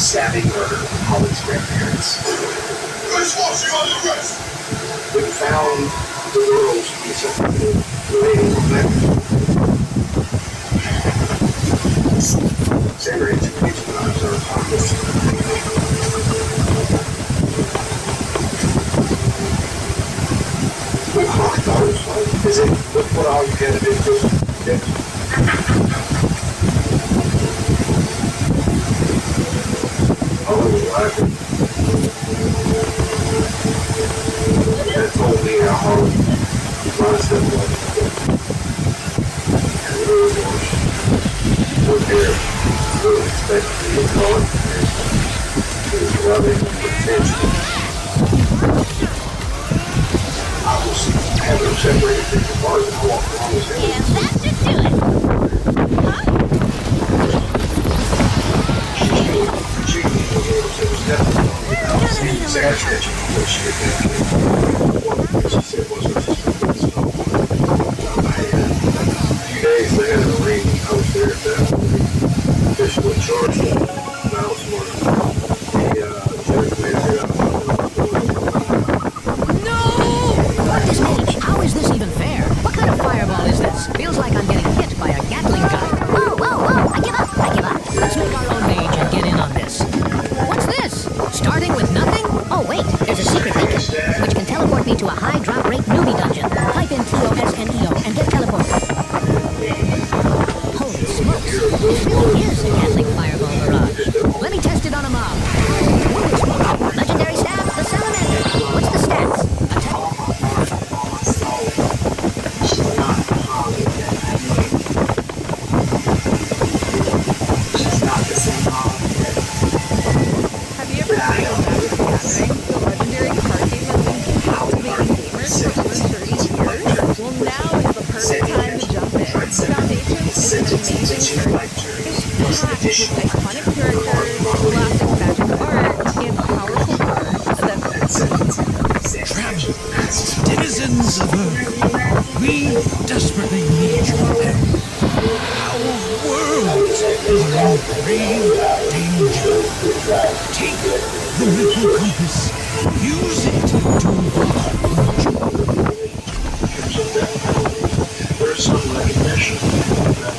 stabbing murder of Holly's grandparents. We found the world's piece of relating Sarah introduced when I was our office. I thought it was fun. Is it what all you had to do? Oh, it was laughing. That told me how hard his mindset was. And it really was. We're there. Really expected to get caught. He was loving attention. I was having separated things apart and I walked along with him. Yeah, that should do it. Huh? She was definitely about sad attention what she had been doing. She said wasn't just a good snow. A few days later, I was there at that official in charge of Mouse Murder. The judge made it out. This mage, how is this even fair? What kind of fireball is this? Feels like I'm getting hit by a Gatling gun. Whoa, whoa, whoa! I give up! Let's make our own mage and get in on this. What's this? Starting with nothing? Oh wait, there's a secret beacon, which can teleport me to a high drop rate newbie dungeon. Type in TOSNEO and get teleported. Holy smokes, this really is a Gatling fireball barrage. Let me test it on a mob. Legendary staff, the salamander. What's the stats? Have you ever seen Magic the Gathering, the legendary card game that's been captivating gamers for over 30 years? Well, now is the perfect time to jump in. Foundations is an amazing series. It's packed with iconic characters, classic magic art, and powerful cards that Travel, denizens of Earth, we desperately need your help. Our worlds are in grave danger. Take the little compass, use it to evolve. There's some recognition that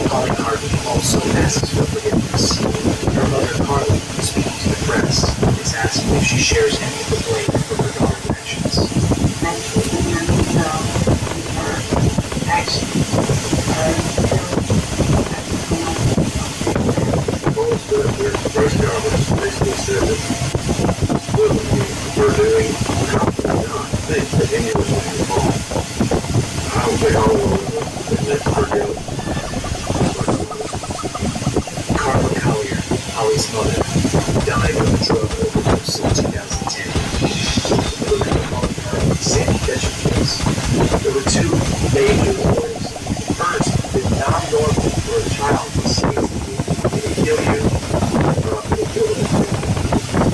Polycarp also asks for forgiveness. Her mother, Carly, speaking to the press, is asking if she shares any of the blame for her daughter's actions. Most of the press conference basically said that what we're doing, how can we not think that any of us was involved? I don't think all of them admit her guilt. Carla Collier, Holly's mother, died of a drug overdose in 2010. Sandy Ketchum case. There were two major warnings. First, it's not normal for a child to say it'll kill you, or it'll kill them.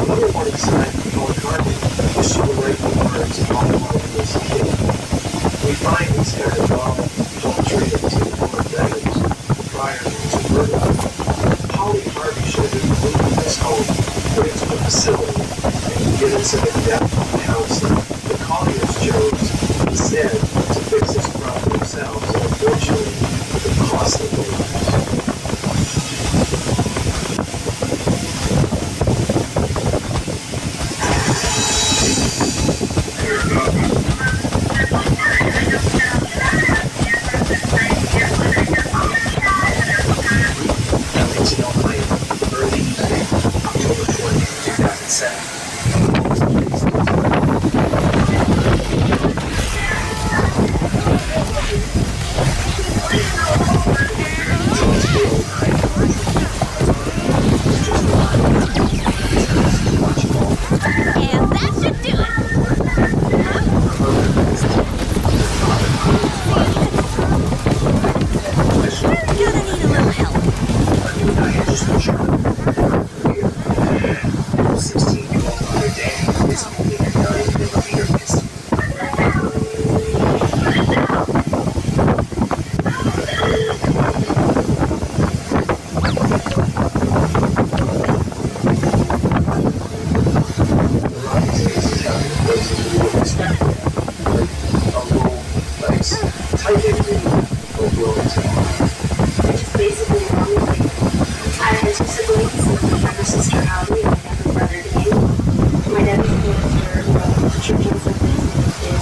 Another warning sign from Polycarp is she will write the words all over this kid. We find these kind of problems treated to former veterans prior to murder. Holly Harvey should have been moved from his home, put into a facility, and given some in-depth counseling. The Colliers chose instead to fix this problem themselves, and unfortunately, it cost them their lives. Ellington, Ohio, early evening, October 20, 2007. And that should do it. We're gonna need a little help. 16-year-old mother Dan is holding a 9mm pistol. I think we will It's basically normal. I had two siblings, my younger sister Allie and my younger brother Dave. My dad was a minister, the church and something is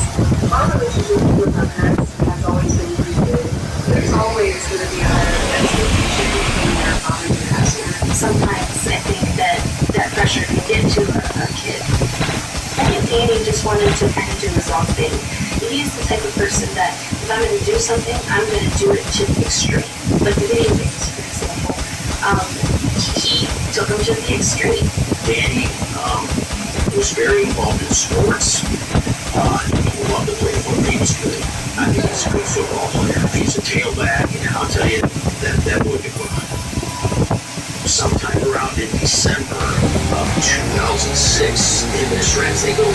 our relationship with my parents has always been pretty good. There's always going to be a expectation between their father and pastor. Sometimes I think that pressure can get to a kid. I think Danny just wanted to kind of do his own thing. He's the type of person that if I'm going to do something, I'm going to do it to the extreme. Like the video games, for example. He took them to the extreme. Danny was very involved in sports. He loved to play football. He was good. I think he's a good football player. He's a tailback, and I'll tell you that would be fun. Sometime around in December of 2006, him and his friends, they go.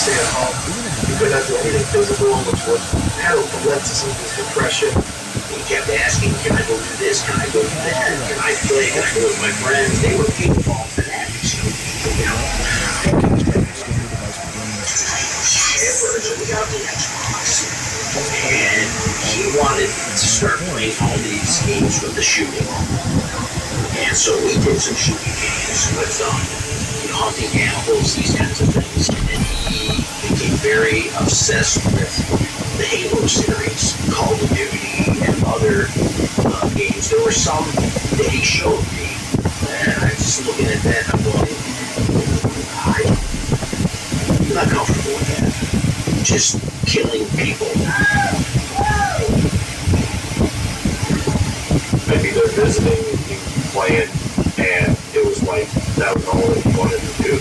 Stay at home. He couldn't do anything physical, which was had led to some of his depression. He kept asking, can I go do this? Can I go do that? Can I play? Can I go with my friends? They were involved in that. You know, without the Xbox. And he wanted to start playing all these games with the shooting. And so we did some shooting games with hunting animals, these kinds of things. And he became very obsessed with the Halo series, Call of Duty, and other games. There were some that he showed me, and I'm just looking at that, and I'm going, I'm not comfortable with that. Just killing people. Maybe they're visiting, you playing, and it was like that was all he wanted to do.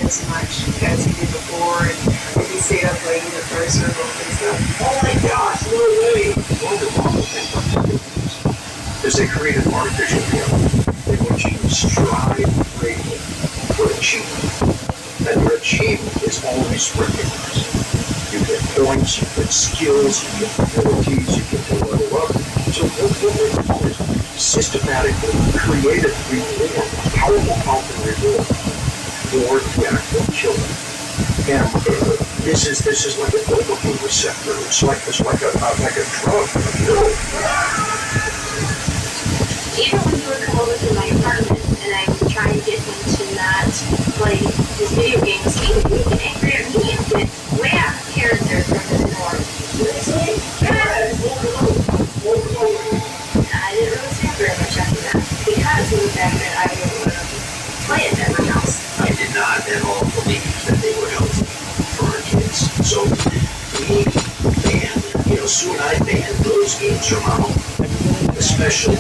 As much as he did before, and if he stayed up late in the first or both and stuff. Oh my gosh, no way! Is they created artificial reality. They want you to strive greatly for achievement. And your achievement is always recognized. You get points, you get skills, you get abilities, you get to level up. So what they call is systematically created reward, powerful counter reward for the actual children. And this is like a dopamine receptor. It's like a drug. Even when he would come over to my apartment and I would try and get him to not play his video games, he would get angry at me and get way out of character from his norm. I didn't really say very much after that because of the fact that I didn't want to play at every house. I did not at all believe that they were healthy for our kids. So we banned, Sue and I banned those games from our home, especially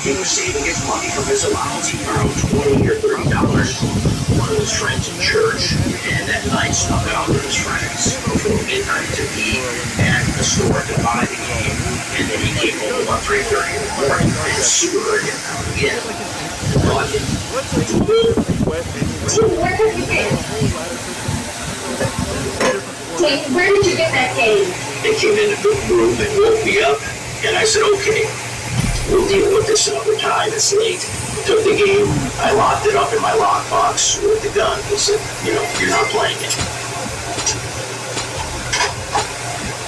he was saving his money from his allowance. He borrowed $20 or $30. One of his friends in church, and that night snuck out with his friends before midnight to eat at the store to buy the game. And then he came home about 3:30 in the morning and Sue heard him out again. Bought him. Where did you get it? Where did you get that game? They came in the room and woke me up, and I said, okay, we'll deal with this another time. It's late. Took the game. I locked it up in my lockbox with the gun. He said, you're not playing it.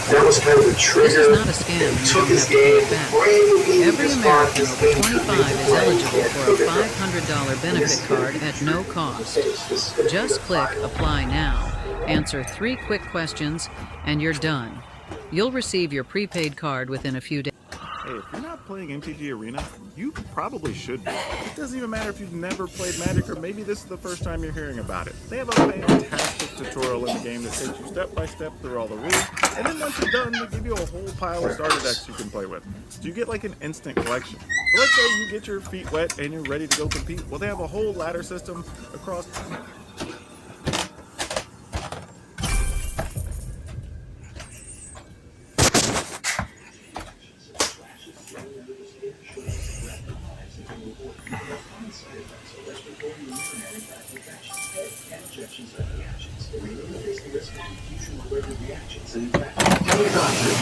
That was kind of the trigger. This is not a scam. That You took don't his have to pay game. it back. Brand new game. Every American over 25 is eligible for a $500 benefit card at no cost. Just click Apply Now, Answer 3 quick questions, and you're done. You'll receive your prepaid card within a few days. Hey, if you're not playing MTG Arena, you probably should be. It doesn't even matter if you've never played Magic or maybe this is the first time you're hearing about it. They have a fantastic tutorial in the game that takes you step by step through all the rules, and then once you're done, they give you a whole pile of starter decks you can play with. So you get like an instant collection. But let's say you get your feet wet and you're ready to go compete. Well, they have a whole ladder system across...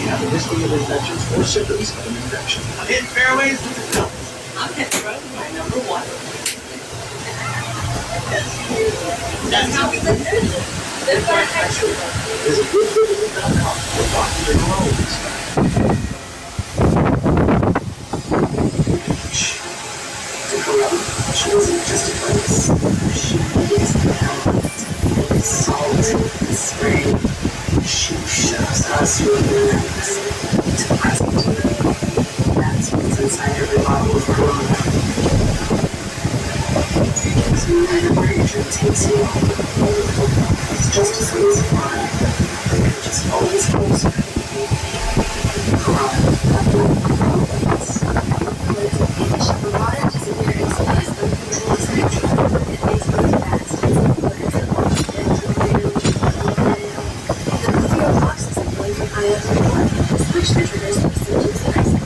Have a history of infections or symptoms of an infection. I'm in fairways with the Phillies. I'm Petro, my number 1. That's how we live there. That's our country. Visit goodfooding.com for popular roles. To Corella, she wasn't just a place. She was the element, salt, and spring. She shows us your limits to present. That's what's inside every bottle of Corona. So no matter where your trip takes you, it's just as good as fun. It just always goes. Corona. The water disappears as the control is natural. It makes really fast. Switch the triggers to symptoms nicely.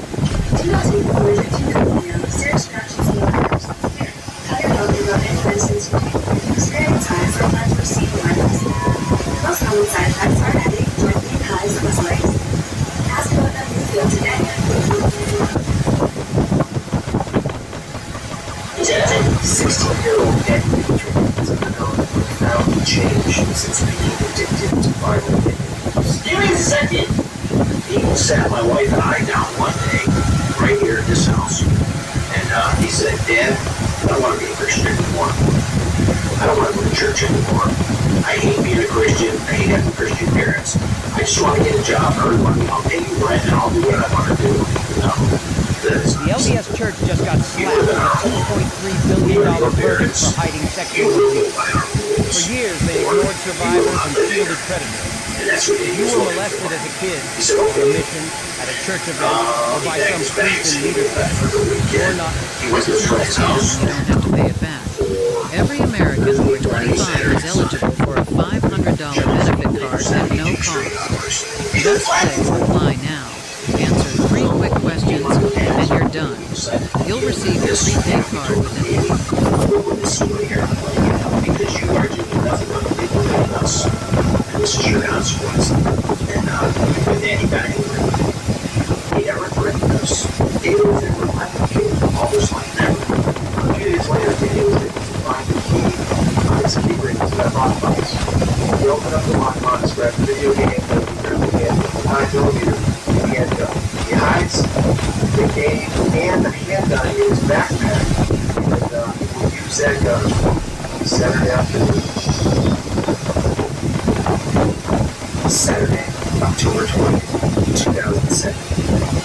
Do not take the allergic to no serious reactions to others. Here, tell your doctor about any medicines you take. Experience highs sometimes receive awareness. The most common side effects are headache, joint pain, highs, and muscle aches. Ask about how you feel today. 16-year-old Eddie treatments undergone a profound change since being addicted to viral videos. Give me a second! He sat my wife and I down one day, right here at this house, and he said, Dad, I don't want to be a Christian anymore. I don't want to go to church anymore. I hate being a Christian. I hate having Christian parents. I just want to get a job, earn money, I'll pay you rent, and I'll do what I want to do. The LDS Church just got slapped with a $2.3 billion verdict for hiding sexual abuse. For years, they ignored survivors and shielded predators. If you were molested as a kid, on a mission, at a church event, or by some priest in leadership, you're not. You don't have to pay it back. Every American over 25 is eligible for a $500 benefit card at no cost. Just say apply now. Answer 3 quick questions, and you're done. You'll receive your prepaid card within a week. Because you are doing nothing but people like us. And this is your consequence. And with Danny back in the room, he never threatened us. David was never like all this like never. A few days later, Danny was able to find the key on his key ring to that lockbox. He opened up the lockbox, grabbed the video game, and he grabbed the game with the 9mm. He hides the game and the handgun in his backpack, and he will use that gun Saturday afternoon. Saturday, October 20th, 2007.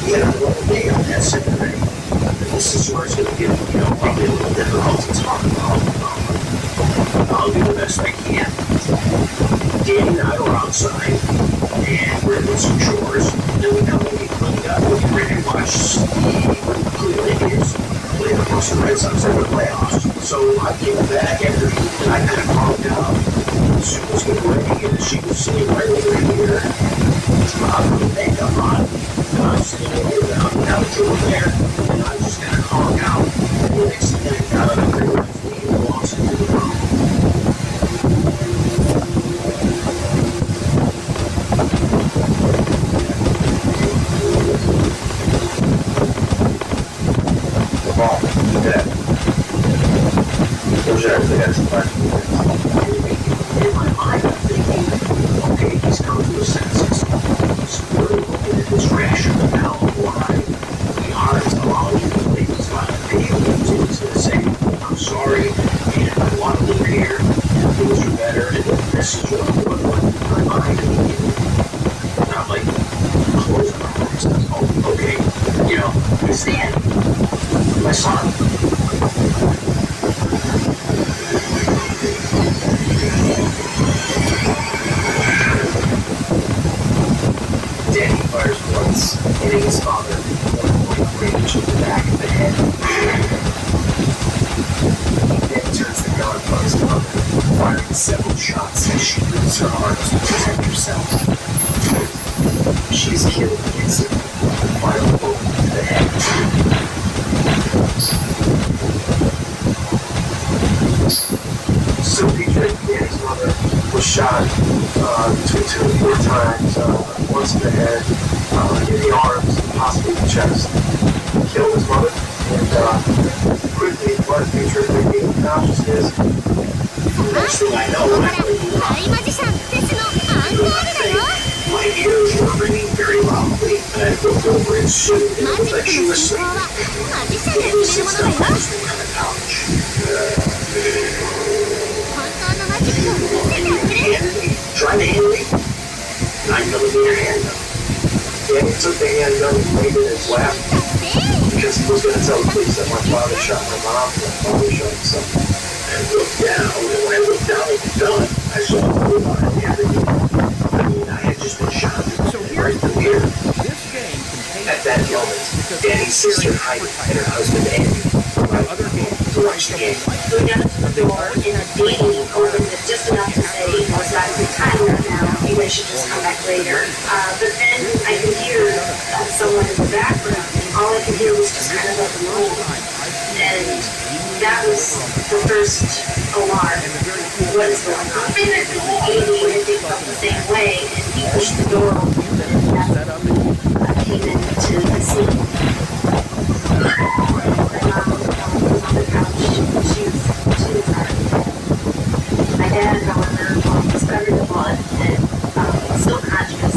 He had a little day on that Saturday, and this is where it's going to get, probably a little difficult to talk about. I'll do the best I can. Danny and I were outside, and we're doing some chores, and then we come in, we ready to watch the Cleveland Indians play the Boston Red Sox in the playoffs. So I came back after eating, and I kind of calmed down. Sue was getting ready, and she was sitting right over here. I put the makeup on, and I was sitting over there, now that you were there, and I just kind of calmed down. And the next thing I got up, I realized he walks into the room. In my mind, I'm thinking, okay, he's come to his senses. He's really looking at this ration of now, why we are understand. My son. Danny fires once, hitting his father point range in the back of the head. He then turns the gun on his mother, firing several shots as she moves her arms to protect herself. She is killed instantly, with a final bullet to the head. Sophie Drake, Danny's mother, was shot between 2 and 4 times, once in the head, in the arms, and possibly the chest. He killed his mother, and quickly, blood featured regained consciousness. The next thing I know, I wake up. 大マジシャンテスのアンコールだよ My ears were ringing very loudly, and I looked over and shit. It マ was ジッ like ク she の was 進行 sleeping. はマジシャンが Danny 決める sits もの down だよ resting on the couch. 本当のマジックを見せておくれ Trying to hit me. 9mm handgun. Danny took the handgun and laid it in his lap だって because he was going to tell the police that my father shot my mom and my father shot himself. I looked down, and when I looked down at the gun, I saw a bullet on it. I mean, I had just been shot right through here. This game contains At that moment, Danny's sister Heidi and her husband Andy arrived to watch the game. Going out to the door, and Danny opened it just enough to say, "It's not a good time right now. You guys should just come back later." But then I could hear someone in the background, and all I could hear was just kind of like a moan. And that was the first alarm. What is going on? Andy, I think, felt the same way, and he pushed the door open, and came into the scene. My mom was on the couch. She was my dad, however, was covered in blood and still conscious,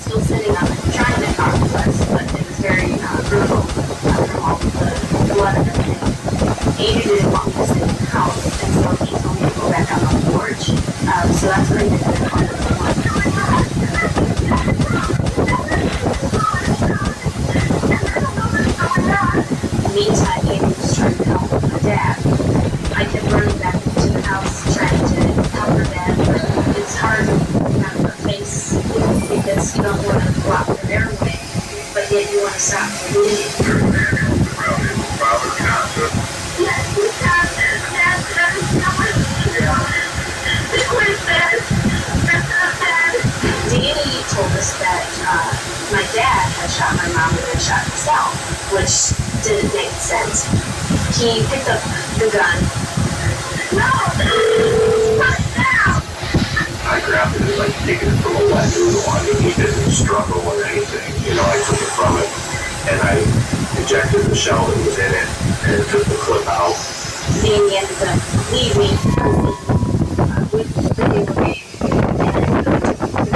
still sitting up and trying to talk to us, but it was very brutal from all the blood and everything. Andy didn't want me to stay in the house, and so he told me to go back out on the porch. So that's what I did in the corner of the one. Meantime, Andy was trying to help my dad. I kept running back into the house trying to help her dad, but it's hard to have her face because you don't want to block her airway, but yet you want to stop her bleeding. Danny told us that my dad had shot my mom and then shot himself, which didn't make sense. He picked up the gun. No! I grabbed it like taking it from a wet noodle. I mean, he didn't struggle with anything. You know, I took it from it and I ejected the shell that was in it and took the clip out. Danny ended up leaving with the baby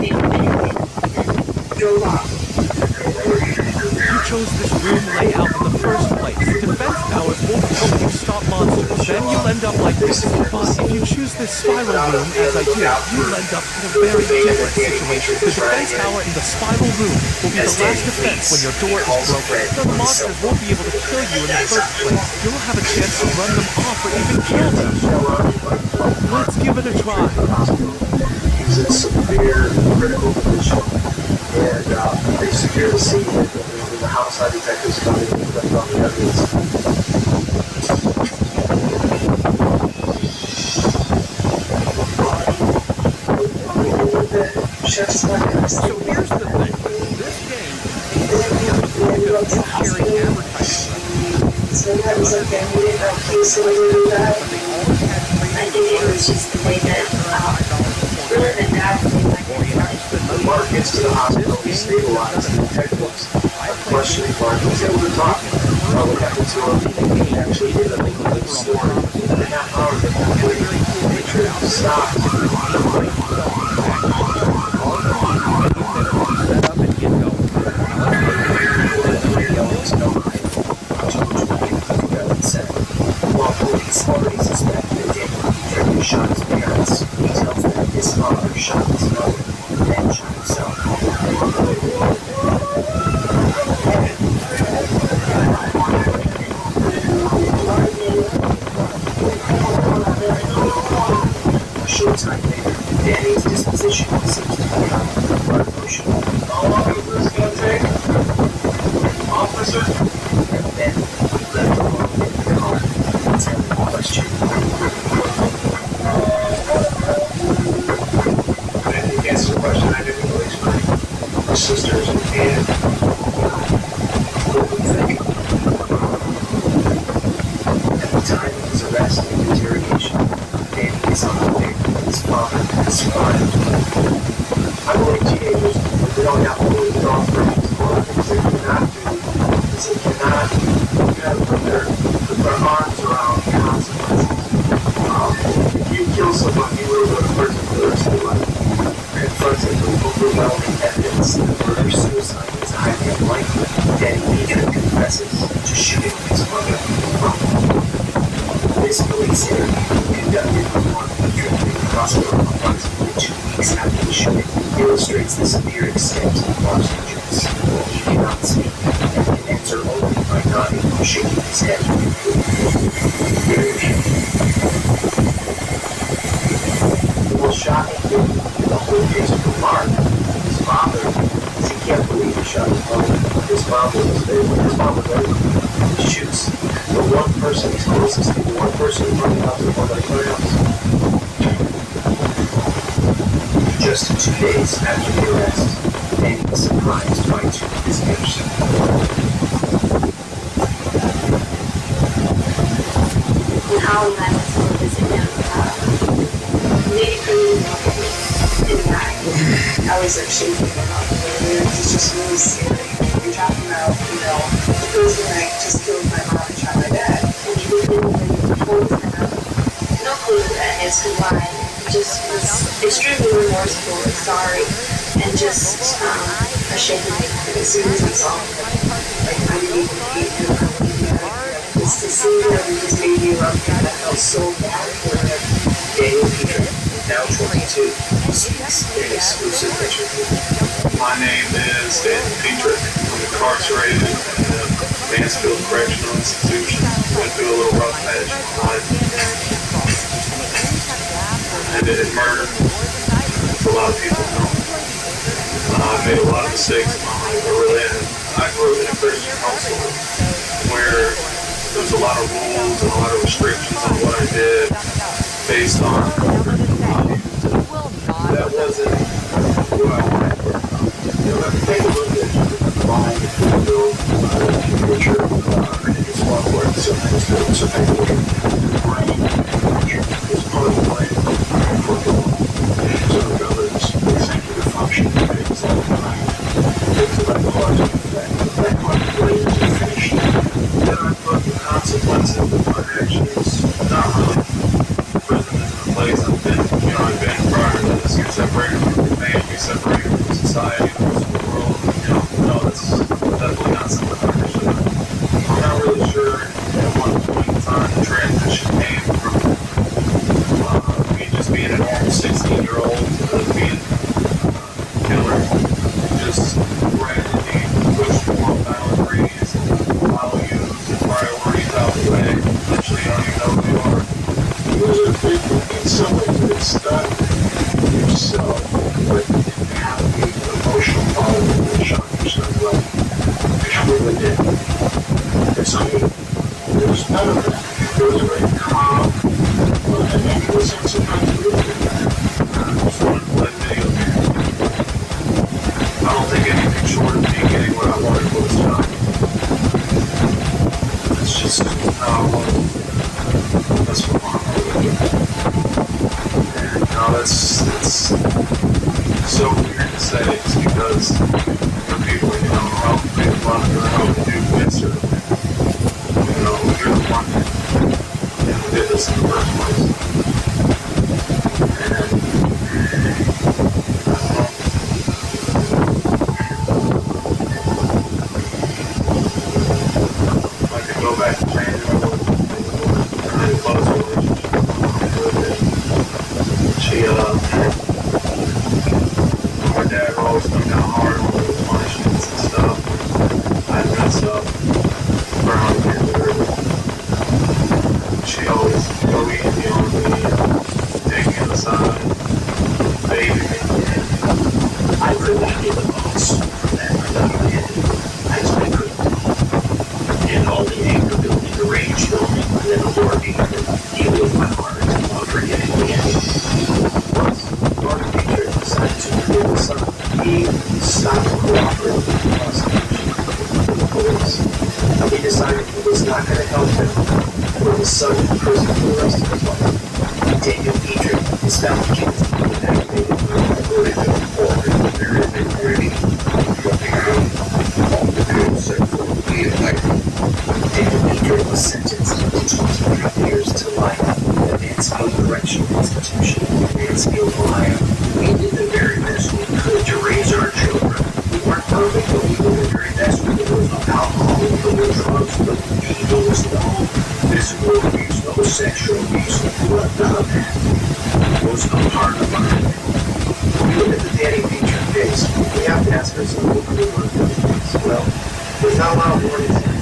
and drove off. You chose this room layout in the first place. Defense powers won't help you stop monsters. Then you'll end up like this. But if you choose this spiral room, as I do, you'll end up in a very different situation. The defense tower in the spiral room will be the last defense when your door is broken. Then the monsters won't be able to kill you in the first place. You'll have a chance to run them off or even kill them. Let's give it a try. He's in severe critical condition, and they secure the scene. The homicide detectives come in and collect all the evidence. So here's the thing. This game is carrying advertising. So that was okay. We didn't know if he was going to do that. I think it was just the way that really the dad thing like When Mark gets to the hospital, he's stabilized and detectives are questioning Mark. He's able to talk about what happened to him. He actually did a complete story in a half hour that they tried to stop. While police already suspect that Daniel shot his parents, he tells them his father shot his mother and then shot himself. Danny's disposition seems to be more emotional. How long is this gonna take? Officer? Then we left alone in the car. Telling the question. And he answered the question I didn't really explain. My sisters and what do you think? At the time of his arrest and interrogation, Danny is unaware that his father has survived. I believe teenagers, they don't have to really get off from these things they cannot do, is they cannot put their arms around consequences. If you kill someone, you will go to prison for the rest of your life. Confronted with overwhelming evidence that murder-suicide is highly unlikely, Danny Peter confesses to shooting his mother. This police interview conducted on Peter in the hospital approximately 2 weeks after the shooting illustrates the severe extent of Mark's injuries. He cannot speak and can answer only by nodding or shaking his head. The most shocking thing in the whole case for Mark, his father, is he can't believe he shot his mother. His mom was there. He shoots the one person he's closest to, the one person who running out to nobody else. Just 2 days after the arrest, Danny was surprised by 2 visitors. When Holly and I went to visit him, maybe for me, and I was actually thinking about it. It's just really scary. You're talking about, the person that just killed my mom and shot my dad. And he didn't even told them. No clue as to why. Just was extremely remorseful and sorry and just ashamed as soon as he saw him. Like, I didn't even hate him. Just to see him just made me love him. I felt so bad for him. Daniel Peter, now 22, speaks in an exclusive interview. My name is Daniel Petrick. I'm incarcerated in the Mansfield Correctional Institution. Went through a little rough patch in my life. I did murder. A lot of people know. I made a lot of mistakes in my life. I grew up in a Christian household where there was a lot of rules and a lot of restrictions on what I did based on that wasn't what I wanted. Take a look at the mind of the build, the future, and it's a lot of work. So take a look at the brain, it's part of the brain, so it governs the executive function, things like the mind, things like the heart, that part of the brain is finished. Then I put the consequences of my actions, not really. Prison isn't a place I've been prior to this. You're separated from your family, separated from society, the rest of the world. No, that's definitely not something I understood. I'm not really sure at what point in time the transition came from me just being a normal 16-year-old to being a killer. Just randomly push more boundaries, values, and priorities out the way. Eventually, you don't even know who you are. In some ways, it's not yourself, but you have the emotional following that shot yourself like it really did. And so there was none of that. It was very calm, and then it was sometimes really Fun play video game. I don't think anything short of me getting what I wanted was done. It's just how I wanted. That's what I'm doing. That's so weird to say just because the people, help make fun of or help do this or, you're the one who did this in the first place. I could go back and change it. I had a close relationship. My dad always come down hard on those punishments and stuff. I'd mess up around here. She always go easy on me, take me aside, he stopped cooperating with the prosecution and the police. He decided he was not going to help him put his son in prison for the rest of his life. Daniel Petrie, his family came to be activated forward in the very big community. Daniel Petrie was sentenced to 23 years to life at Mansfield Correctional Institution in Mansfield, Ohio. We did the very best we could to raise our children. We weren't perfect, but we did the very best we could. There was no alcohol, there were drugs, but there was no physical abuse, no sexual abuse, none of that. It was a part of our life. When we look at the Danny Petrie case, we have to ask ourselves what we want to do. Well, there's not a lot of warnings here.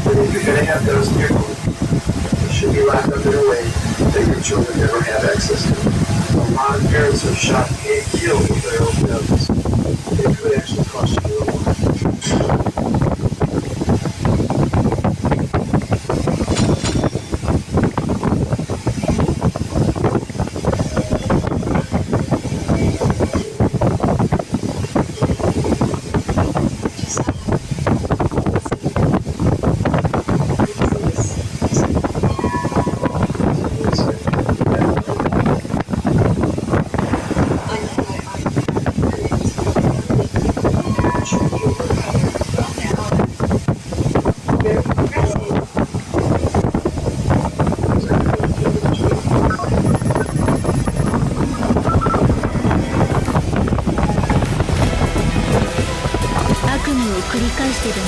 But if you're going to have guns in your home, it should be locked up in a way that your children never have access to. A lot of parents are shot and killed with their own guns. It could actually cost you your life. 繰り返してでも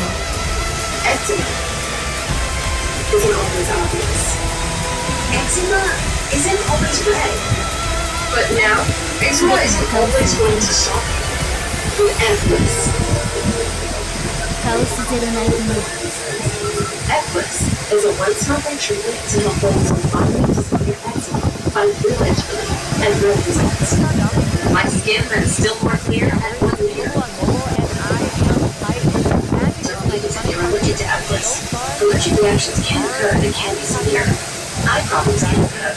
Eczema isn't always obvious. Eczema isn't always red. But now, eczema isn't always going to stop you. Eplis. カオスゼロナイトムーブ Eplis is a once-monthly treatment to help those with moderate to severe eczema find real itch and real results. My skin that is still more clear at 1 year. If you're allergic to Eplis, allergic reactions can occur and can be severe. Eye problems can occur.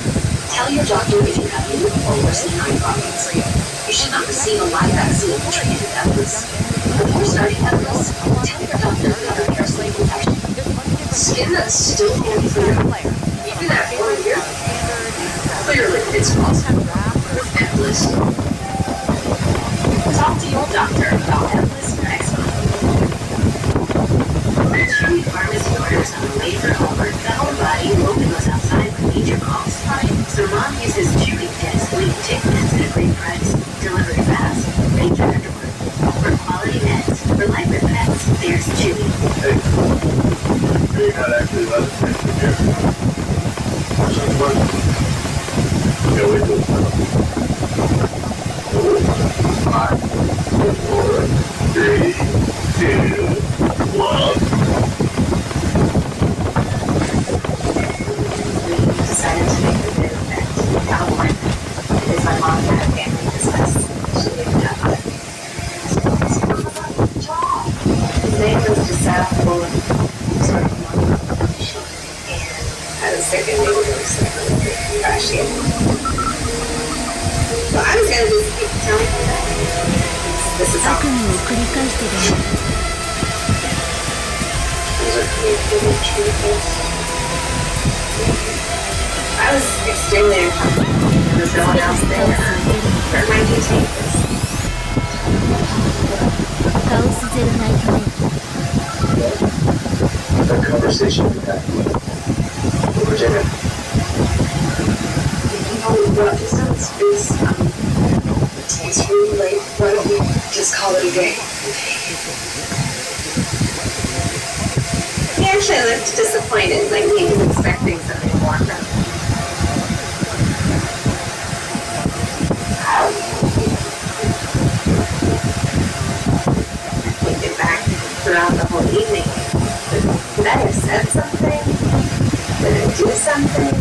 Tell your doctor if you have new or worsening eye problems. You should not receive a live vaccine treated with Eplis. Before starting Eplis, tell your doctor about a parasite infection. Skin that's still more clear, even at 1 year, clearly it's possible with Eplis. Talk to your doctor about Eplis for eczema. Chewy pharmacy orders have a laser over the whole body open goes outside when major calls. So mom uses Chewy pins, so we can take meds at a great price, delivered fast, ready for your door. For quality meds, for life with pets, there's Chewy. Hey, you're not actually allowed to take the care. What's the fun? Yeah, wait till it's 5, 4, 3, 2, 1. Decided to make the big event out of one because my mom had a family business. She didn't have it. So it's not about the job. His name was Giselle Fuller. Sort of one and I was sick and they were really sick and crashed in. So I was gonna just keep telling you that this is how 悪夢を繰り返してでも these are creativity treatments. I was extremely uncomfortable. There was no one else there. Where might you take this? カオスゼロナイトムーブ That conversation we had with Virginia. You know what this is? It's really late. Why don't we just call it a day? He actually looked disappointed, like he was expecting something more from me. Thinking back throughout the whole evening, could I have said something? Did I do something?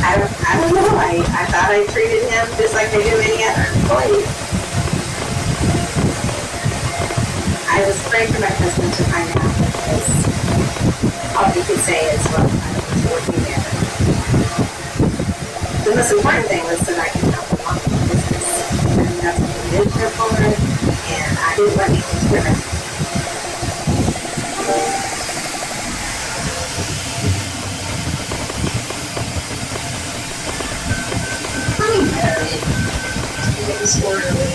I don't know. I thought I treated him just like I do any other employee. I was praying for my husband to find out because all he could say is, well, I was working there. The most important thing was that I could help him on with business. And that's what he did. lived there for it, and I didn't let anything prevent it. I'm married. It was orderly.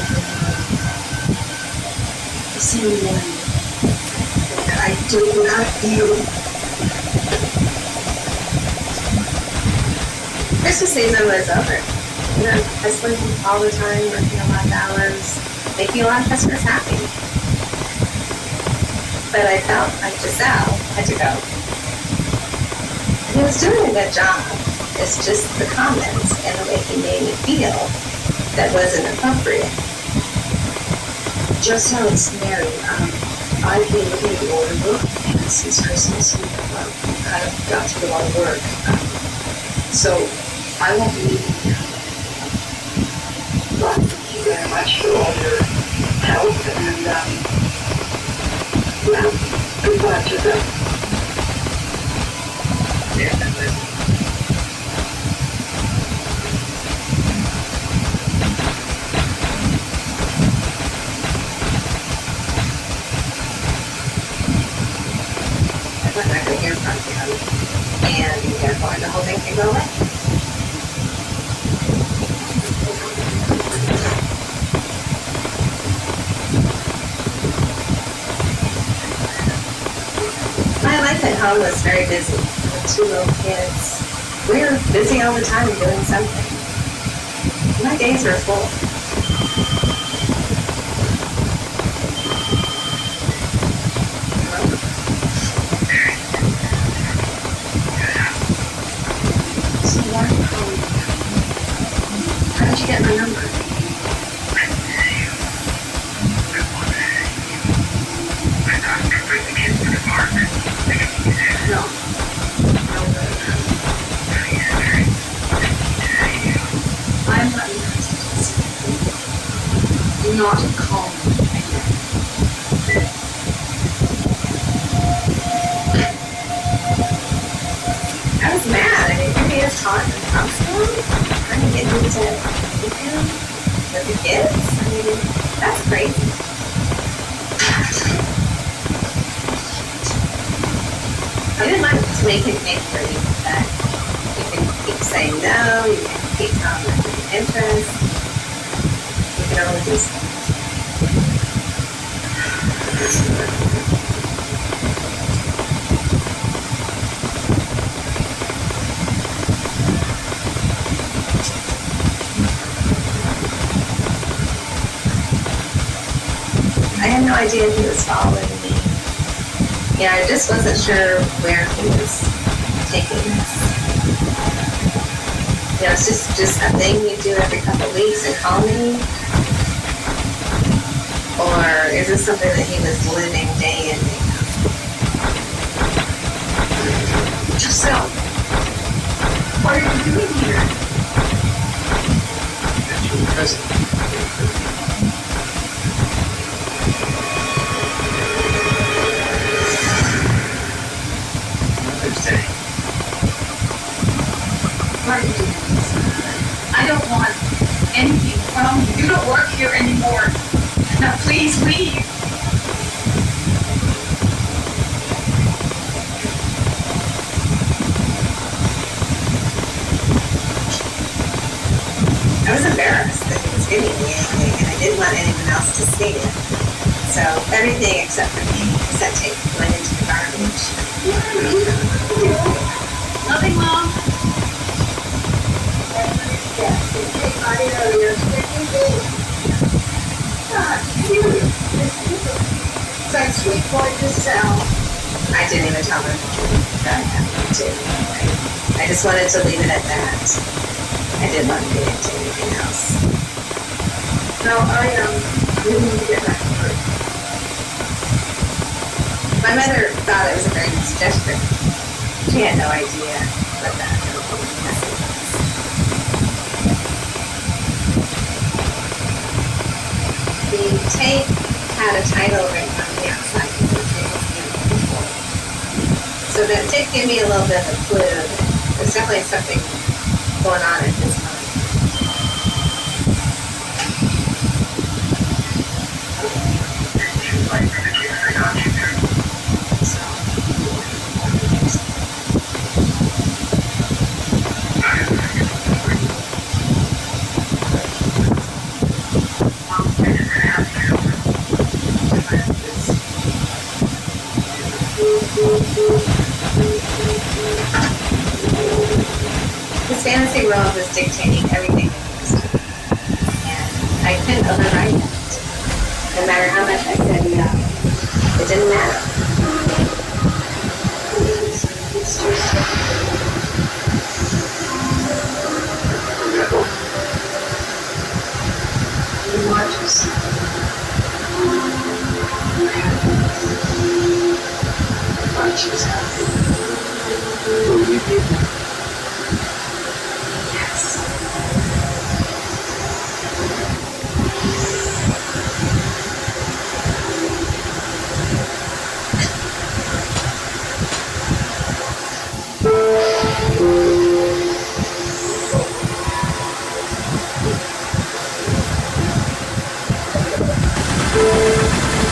The same one that I do without you. Christmas season was over. You know, hustling all the time, working a lot of hours, making a lot of customers happy. But I felt like Giselle had to go. He was doing a good job. It's just the comments and the way he made me feel that wasn't appropriate. Just how it's married. I've been looking at the order book, and since Christmas, we've kind of got through a lot of work. So I won't be leaving here. But thank you very much for all your help, and yeah, goodbye to them. I'm not going to hear from him, and therefore the whole thing can go away. My life at home was very busy with 2 little kids. We were busy all the time doing something. My days were full. So why are you calling me? How did you get my number? No. I'm not interested. Do not call me again. I was mad. I mean, here he is talking to hospital, trying to get me to meet him with the kids. I mean, that's crazy. I didn't want to make him think for you that you can keep saying no, you can keep telling him your interest. You can only do so much. I had no idea he was following me. Yeah, I just wasn't sure where he was taking this. You know, it's just a thing you do every couple of weeks and call me? Or is this something that he was living day in, day out? Giselle, what are you doing here? That's your present. Why are you doing this? I don't want anything from you. You don't work here anymore. Now please leave. I was embarrassed that he was giving me anything, and I didn't want anyone else to see it. So everything except for me, except tape, went into the garbage. Nothing, Mom. Such sweet boy Giselle. I didn't even tell her that I had to. I just wanted to leave it at that. I didn't want to get into anything else. No, I really need to get back to work. My mother thought it was a very nice gesture. She had no idea what that message was. The tape had a title written on the outside. So that did give me a little bit of a clue. There's definitely something going on at this time. dictating everything that he was doing. And I couldn't override that. No matter how much I said no, it didn't matter. You want yourself. Want yourself. Believe you? Yes.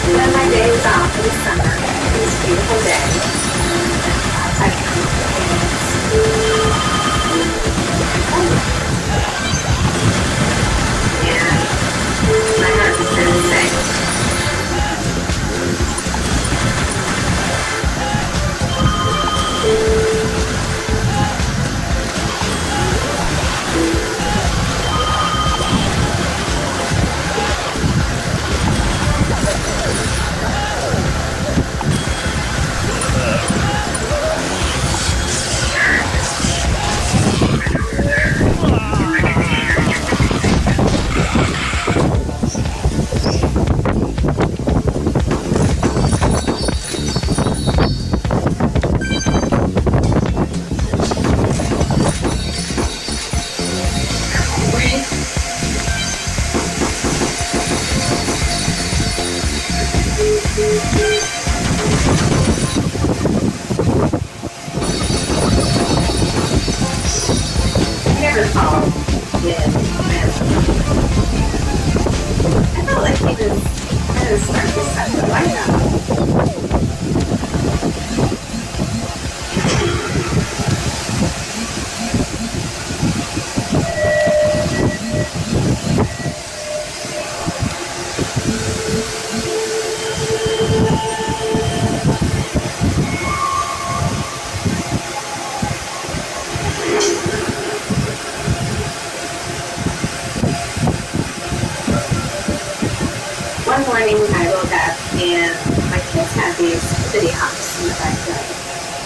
One of my days off in the summer, it was a beautiful day. I and my heart was really sick. Never called in. I felt like he was kind of starting to set the light up. One morning I woke up and my kids had these city hops in the backyard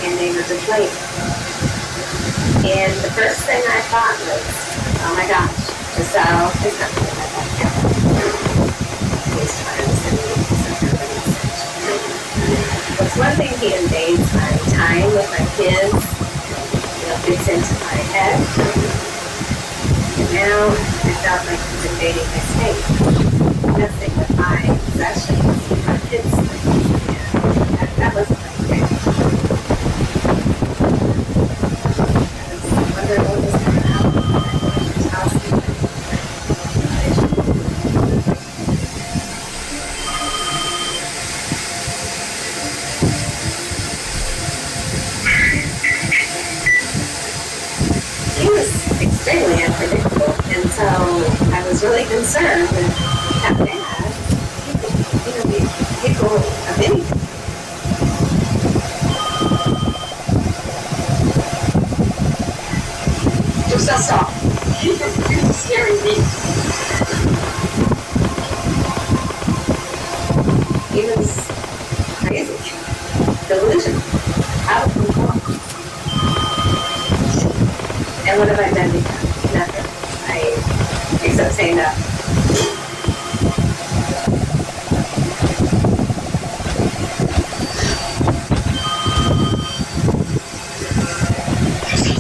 and they were deflating. And the first thing I thought was, oh my gosh, Giselle is not in my backyard. He's trying to send me some message. It's one thing he invades my time with my kids, gets into my head. And now I felt like he's invading my space. Messing with my possessions, my kids' things. That wasn't my thing. I was wondering what was going to happen when I went to his house. He was extremely unpredictable, and so I was really concerned that that bad. He could be capable of anything. Just stop. You're scaring me. He was crazy, delusional, out of control. And what have I done to him? Nothing. Except saying no.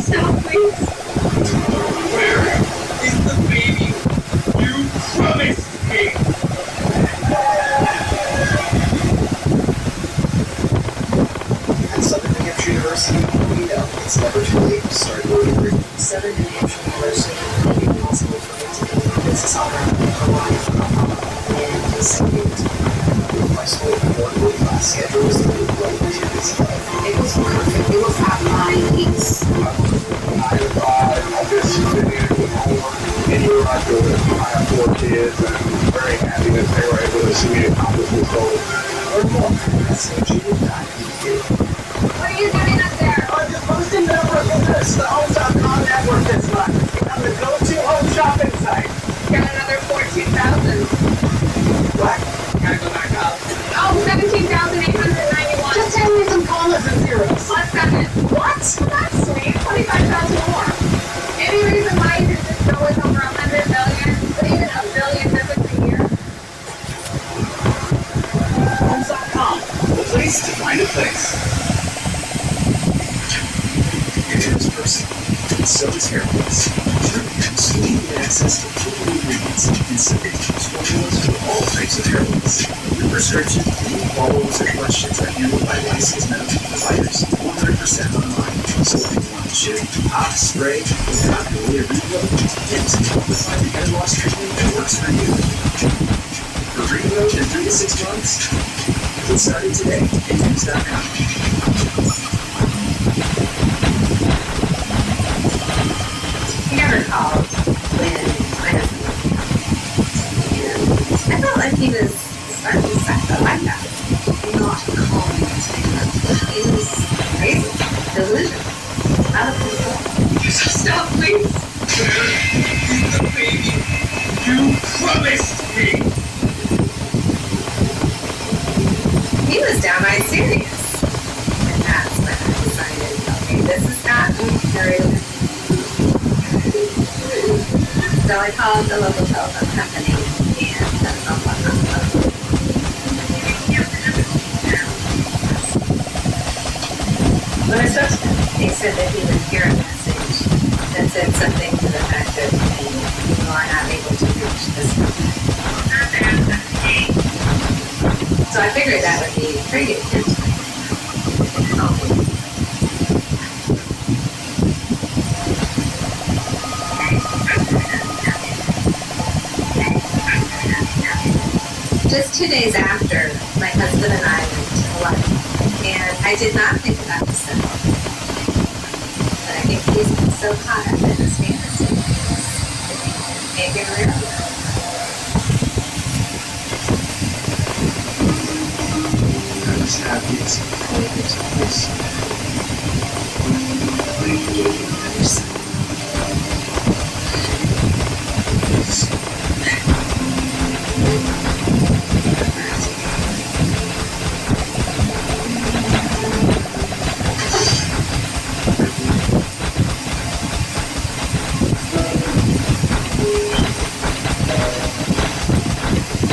Stop, please. Where is the baby you promised me? At Southern New Hampshire University, we know it's never too late to start your degree. Southern New Hampshire University may be possible for me to be a business owner, a life, and a second. My school quarterly class schedules that we run to this life. It was perfect. It was at my needs. I've just been here with homework, and you're my children. I have 4 kids, and I'm very happy that they were able to see me accomplish this goal. Learn more at cgu.edu. What are you doing up there? I'm just posting the number of this, the Homes.com network this month. I'm the go place to find a place. Nature is personal, and so is haircuts. Sweet access to proven ingredients and subject to formulas for all types of hair looks. Your prescription, any follow-ups or questions are handled by licensed medical providers 100% online. So if you want to shave, pop, spray, or copy or regrow, Hims will find the hair loss treatment that works for you. For regrowth in 3 to 6 months, get started today at Hims.com. I never called when my husband and I felt like he was starting to suck the life out of me. Not calling me. He was crazy, delusional, out of control. Stop, please. Baby, you promised me. He was downright serious. And that's when I decided, okay, this has gotten very limited. So I called the local telephone company and set it up on the phone. When I spoke to them, they said that he would hear a message that said something to the fact that you are not able to reach this number. So I figured that would be pretty good. Just 2 days after, my husband and I went to Hawaii, and I did not think about this at all. But I think he's been so caught up in his fantasy, it made him realize. I was happy as a planet of this. I gave you another son.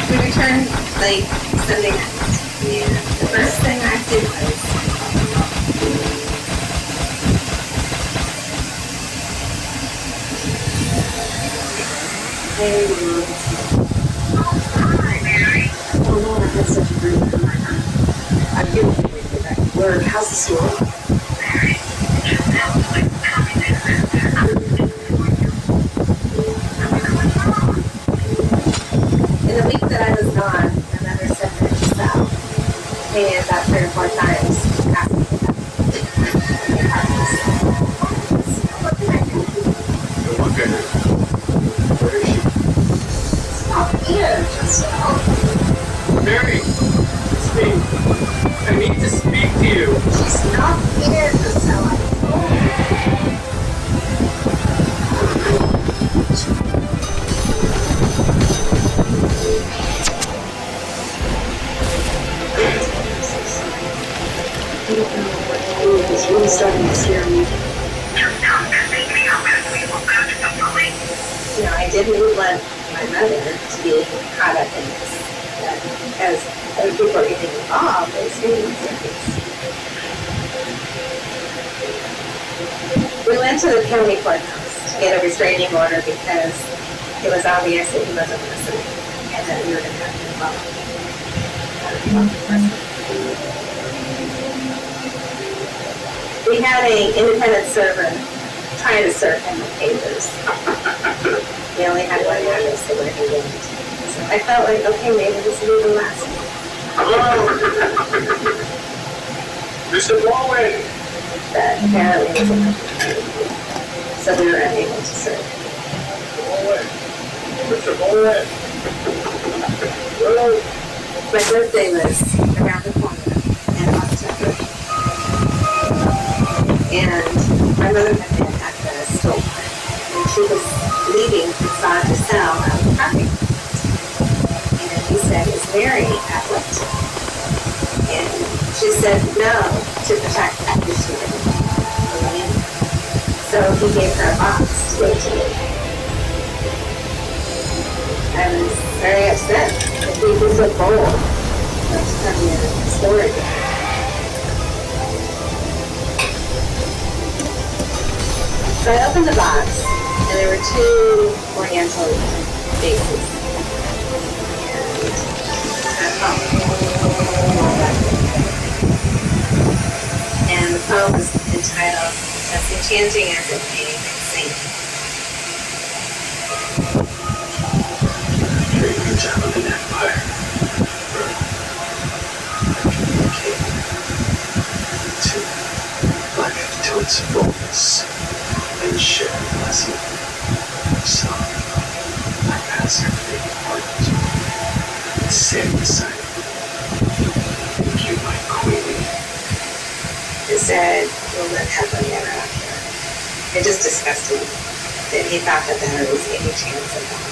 We returned late Sunday night, and the first thing I did was Hey, Mary. Oh no, I had such a great time. I'm getting ready to get back to work. How's the store? in the week that I was gone, my mother sent me to South, and about 3 or 4 times asked me about what can I do? Okay. Where is she? Stop here, just Mary! It's me. I need to speak to you. she's not here, Priscilla. I don't know what to do. It's really starting to scare me. You know, I didn't want my mother to be caught up in this. As other people are getting involved, it's getting serious. We went to the county courthouse to get a restraining order because it was obvious that he wasn't listening and that we were going to have to involve him. We had an independent server trying to serve him with papers. We only had one address to where he lived. So I felt like, okay, maybe this will be the last one. Hello? Mr. Bowen! But apparently it was enough. So we were unable to serve him. Bowen! Mr. Bowen! Hello? My birthday was around the corner in October. And my mother had been at the store. And she was leaving inside the cell out of the parking lot. And he said, "Is Mary at work?" And she said no to protect after she didn't believe. So he gave her a box to go to. I was very upset that he was so bold to come in the store again. So I opened the box, and there were two Oriental vases. And the poem was entitled As Enchanting as It May Sing. Dreams out of an empire. To life to its fullness and share a blessing. So I pass your fading heart and stand beside you. Thank you, my queen. It said, we'll live happily ever after. It just disgusted me that he thought that there was any chance of that.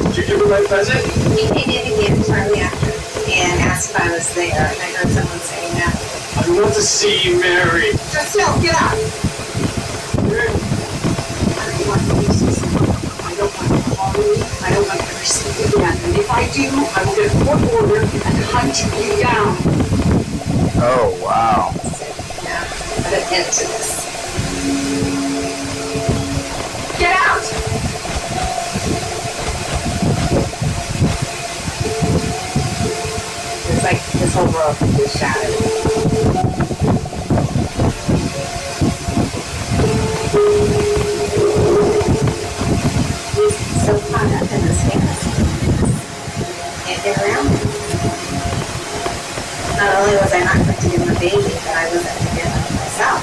Did you give her my present? He came in again shortly after and asked if I was there, and I heard someone saying no. I want to see you married. Just no, get out! I don't want to ever see you again. And if I do, I will get a court order and hunt you down. Oh, wow. Now, put an end to this. Get out! It's like this whole world was shattered. He's so caught up in this fantasy. Can't get around it. Not only was I not going to give him a baby, but I wasn't going to give him myself.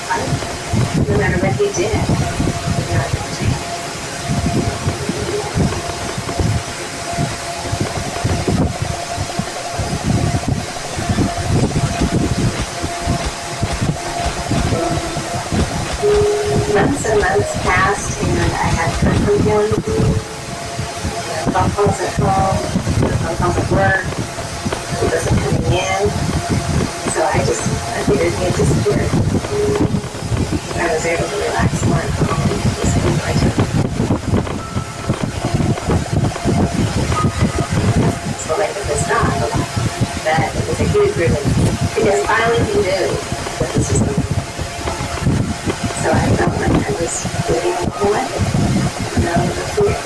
No matter what he did, I'm not going to change. Months and months passed, and I had heard from him. Phone calls at home, phone calls at work. He wasn't coming in, so I figured he had disappeared. I was able to relax more at home. Just sleep my time. So like with this dog, that it was a huge relief because finally he knew what this was going. So I felt like I was living a whole life. No fear.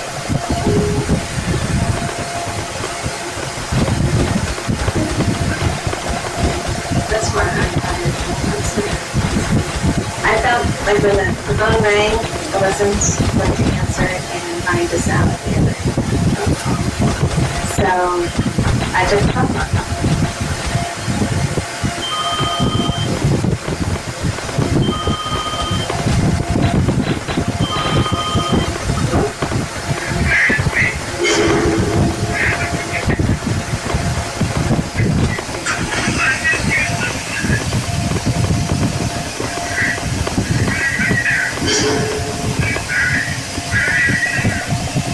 That's why I felt like when the phone rang, I wasn't going to answer it and find this out at the other end. So I just hung up.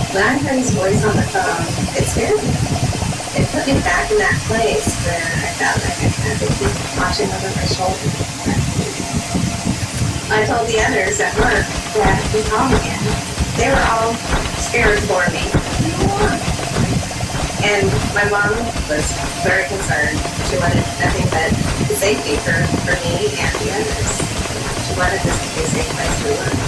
When I heard his voice on the phone, it scared me. It put me back in that place where I felt like I had to keep watching over my shoulder. I told the others at work that he called again. They were all scared for me. And my mom was very concerned. She wanted nothing but the safety for me and the others. She wanted this to be a safe place to work.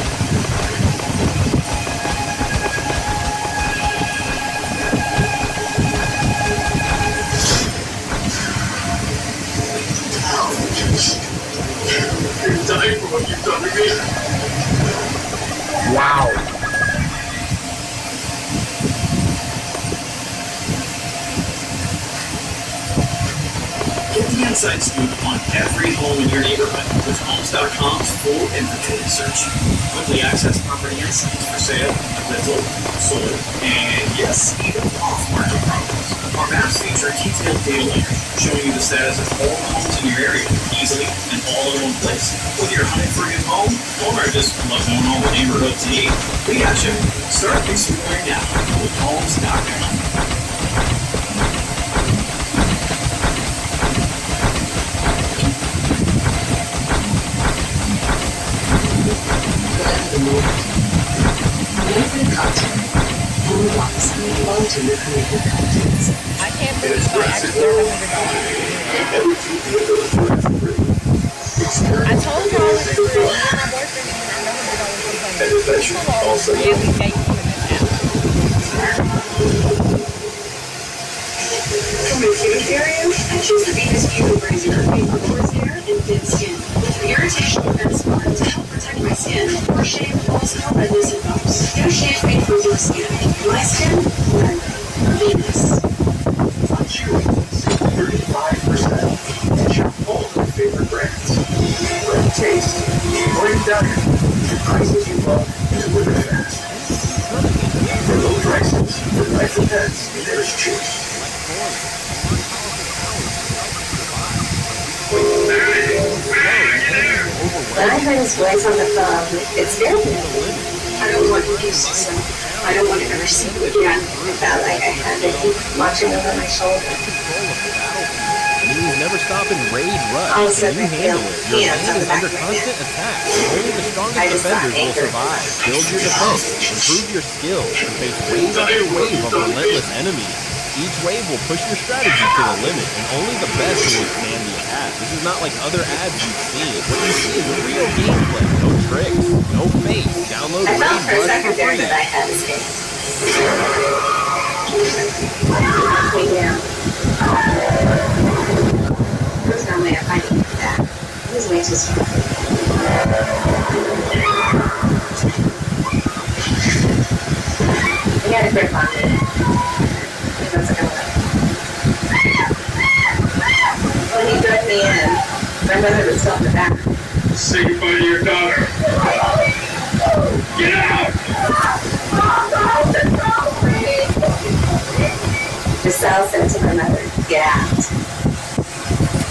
You're dying for what you've done to me. Wow. Get the inside scoop on every home in your neighborhood with Homes.com's full inventory search. Quickly access property insights for sale, rental, sold, and yes, even off-market properties. Our maps feature detailed data layers showing you the status of all homes in your area easily and all in one place. Whether you're hunting for a new home or just love going on the neighborhood to eat, we got you. Start exploring now with Homes.com. I can't believe my ex learned $100. I told y'all it was for me and my boyfriend and $100 And that should also daily date for this For my favorite area, I choose the Venus View Razor for coarse hair and thin skin. With irritation defense bar to help protect my skin, or shave also redness and bumps. No shampoo for your skin. My skin, red. Venus. On cheerleaders, 35% and shop all of my favorite brands. Great taste, great diet, and prices you love delivered fast. For low prices, for rifle pets, there's choice. When I heard his voice on the phone, it scared me. I don't want to use this. I don't want to ever see you again. I felt like I had to keep watching over my shoulder. Enemies never stop in raid rush. All of a And sudden, you I feel handle it. Your hands land on the is back under of my constant neck. attack. Only the strongest I just got defenders will anchored. survive. Build your defense. Improve your skills. And face wave after wave of relentless enemies. Each wave will push your strategy to the limit, and only the best will withstand the attack. This is not like other ads you've seen. What you see is real gameplay. No tricks. No fakes. Download I Raid felt for a Rush second for there free. that I had escaped. Knocked me down. There's no way of fighting that. He was way too strong. He had a grip on me. He wasn't gonna let me. When he dragged me in, my mother was still in the back. Say goodbye to your daughter. Get out! Giselle said to my mother, "Get out."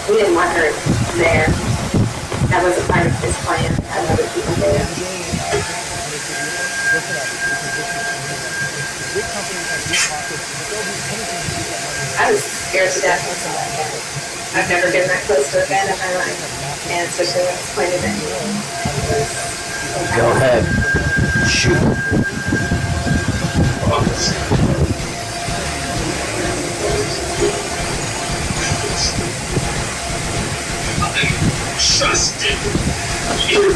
We didn't want her there. That wasn't part of his plan to have other people there. I was scared to death. I've never been that close to a gun in my life, and especially when it's pointed at me. Go ahead. Shoot. Trusted you.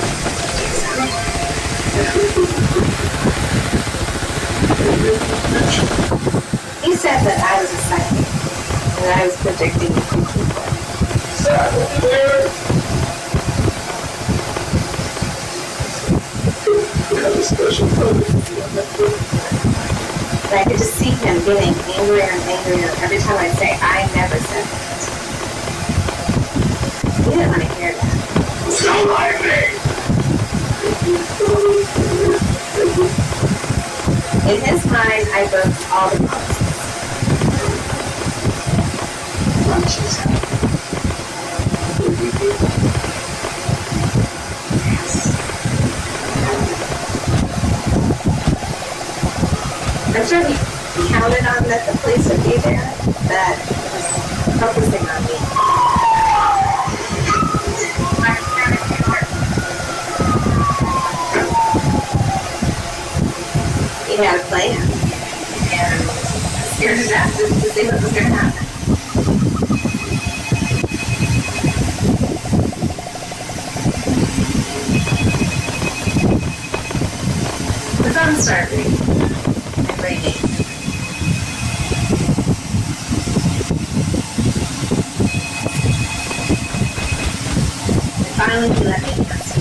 He said that I was a psychic, and I was predicting the future. We have a special product. And I could just see him getting angrier and angrier every time I'd say, "I never said that." He didn't want to hear that. Don't like me. In his mind, I broke all the promises. I'm sure he counted on that the police would be there, that was focusing on me. He had a plan, and I was scared to death just to see what was going to happen. The sun started and raining. And finally, he let me answer.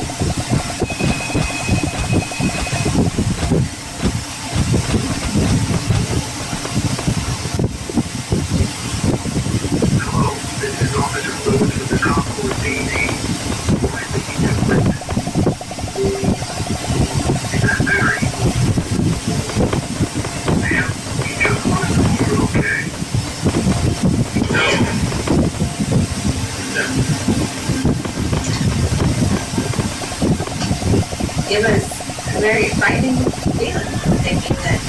Hello, this is Officer Lewis with the Concord PD. I think you just went. Is that Barry? Ma'am, we just want to know you're okay. It was a very frightening feeling, thinking that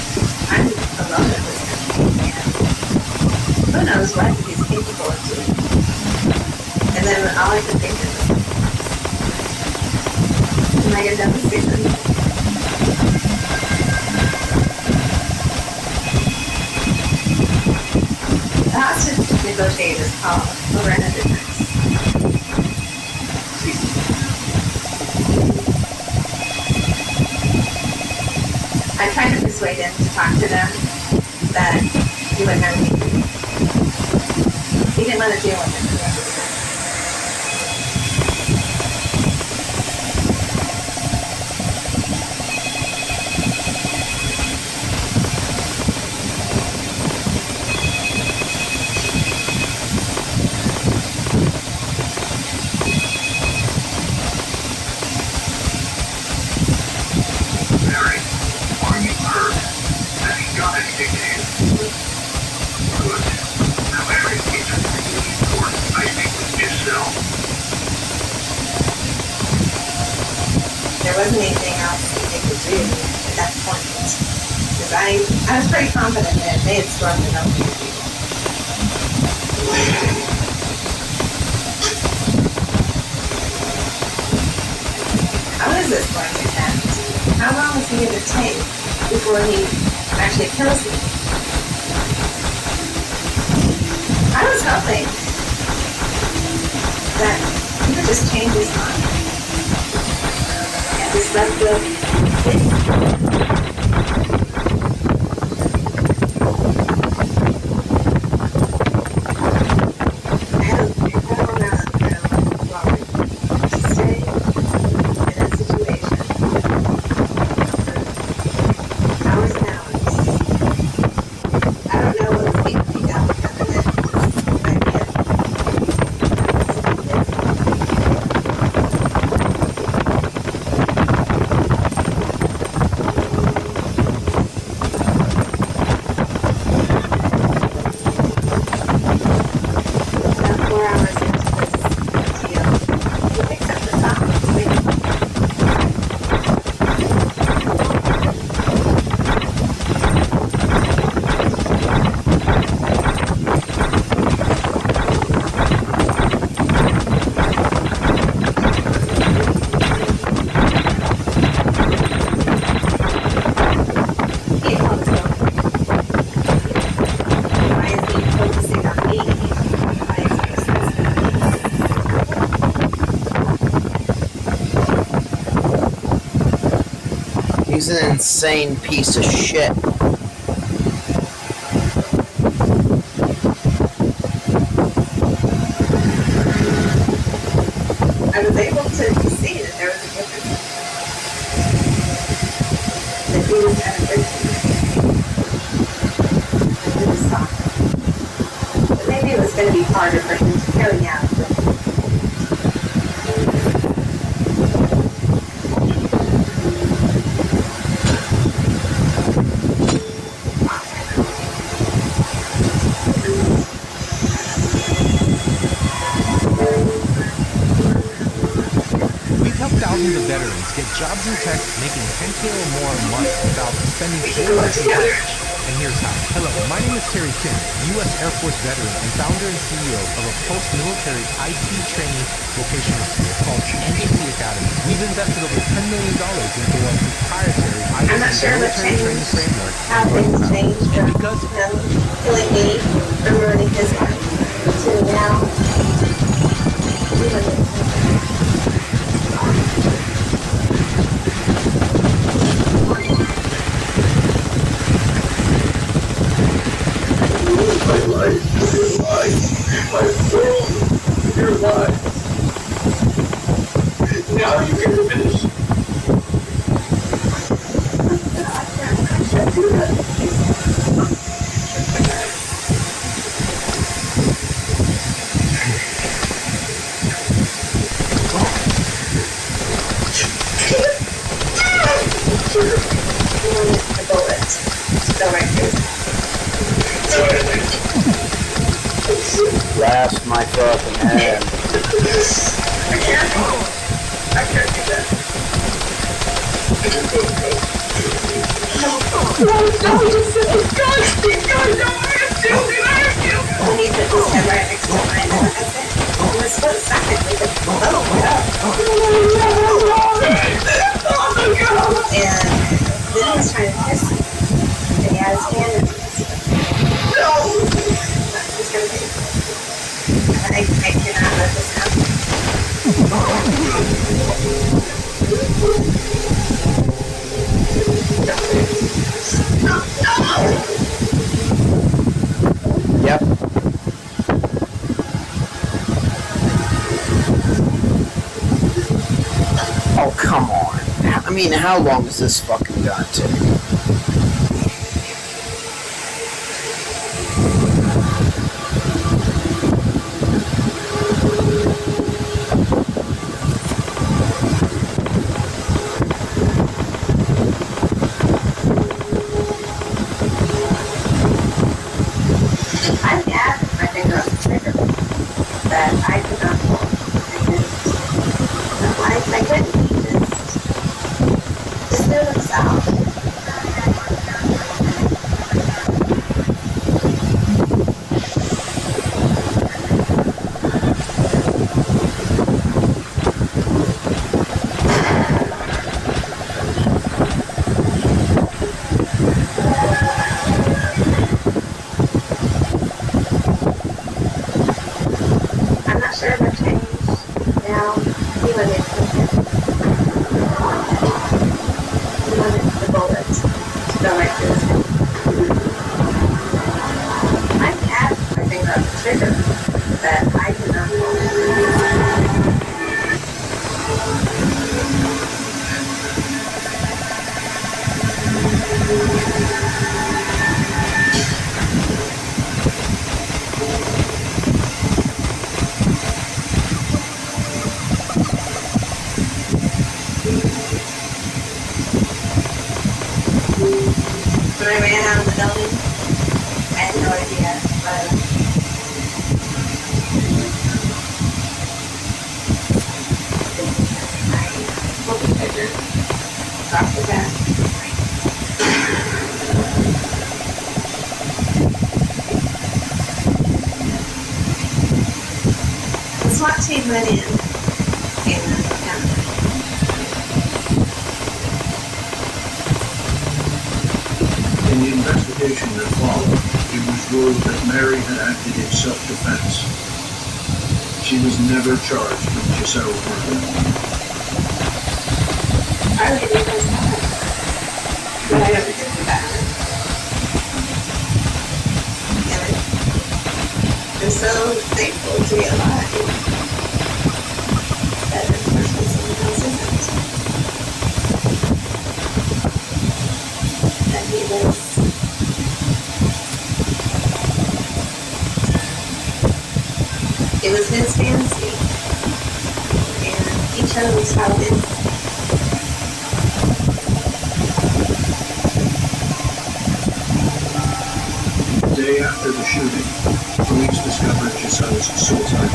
I'm alone in this country. And who knows what he's capable of doing. And then all I could think is, when I get done with season, the hostage negotiators called over 100 times. I tried to persuade him to talk to them, but he wouldn't have me. He didn't want to deal with it. Mary, are you hurt? Have you got anything to you? Good. Now, Mary, it's really important I speak with yourself. There wasn't anything else that they could do at that point. Because I was pretty confident that they had stormed it over to people. How is this going to end? How long is he going to take before he actually kills me? I was hoping that he would just change his mind. And just let the I had a incredible amount of glory to stay in that situation for hours and hours. I don't know what was keeping me down other than the idea. About 4 hours into this deal, he picks up the phone. He called the phone. Why is he focusing on me? Why is he obsessed with me? He's an insane piece of shit. I was able to see that there was a difference. That he was at a distance. And he was soft. But maybe it was going to be harder for him to carry out. We've helped thousands of veterans get jobs in tech making 10K or more a month without spending any months in college. And here's how. Hello, my name is Terry Kim, U.S. Air Force veteran and founder and CEO of a post-military IT training vocational school called NGT Academy. We've invested over $10 million into our proprietary IT I'm not sure what military training changed, framework. how things changed And from because him killing me, from ruining his life, to now. My life, your life, my world, your life. Now you can finish. I can't do that. The bullet. Go right through. Blast my fucking head. I can't do that. No, just sit. God, no, I have to. When he put his head right next to mine, and I said, in a split second, we just blew it up. And then he was trying to kiss me. And he had his hand in his no! He's gonna be. I cannot let this happen. Yep. Oh, come on. I mean, how long is this fucking gonna take? I had my finger on the trigger that I could not pull. I couldn't just do it south. I'm not sure if I've changed now. He wanted the bullet to go like this. I had my finger on the trigger that I could not pull. When I ran out of the building, I had no idea, but I pulled the trigger off the back. The SWAT team went in and In the investigation that followed, it was ruled that Mary had acted in self-defense. She was never charged with Giselle's murder. I really didn't know that. But I never did that. And I'm so thankful to be alive. That unfortunately someone else isn't. That he was. It was his fantasy. And he chose how it is. The day after the shooting, police discovered Giselle's suicide.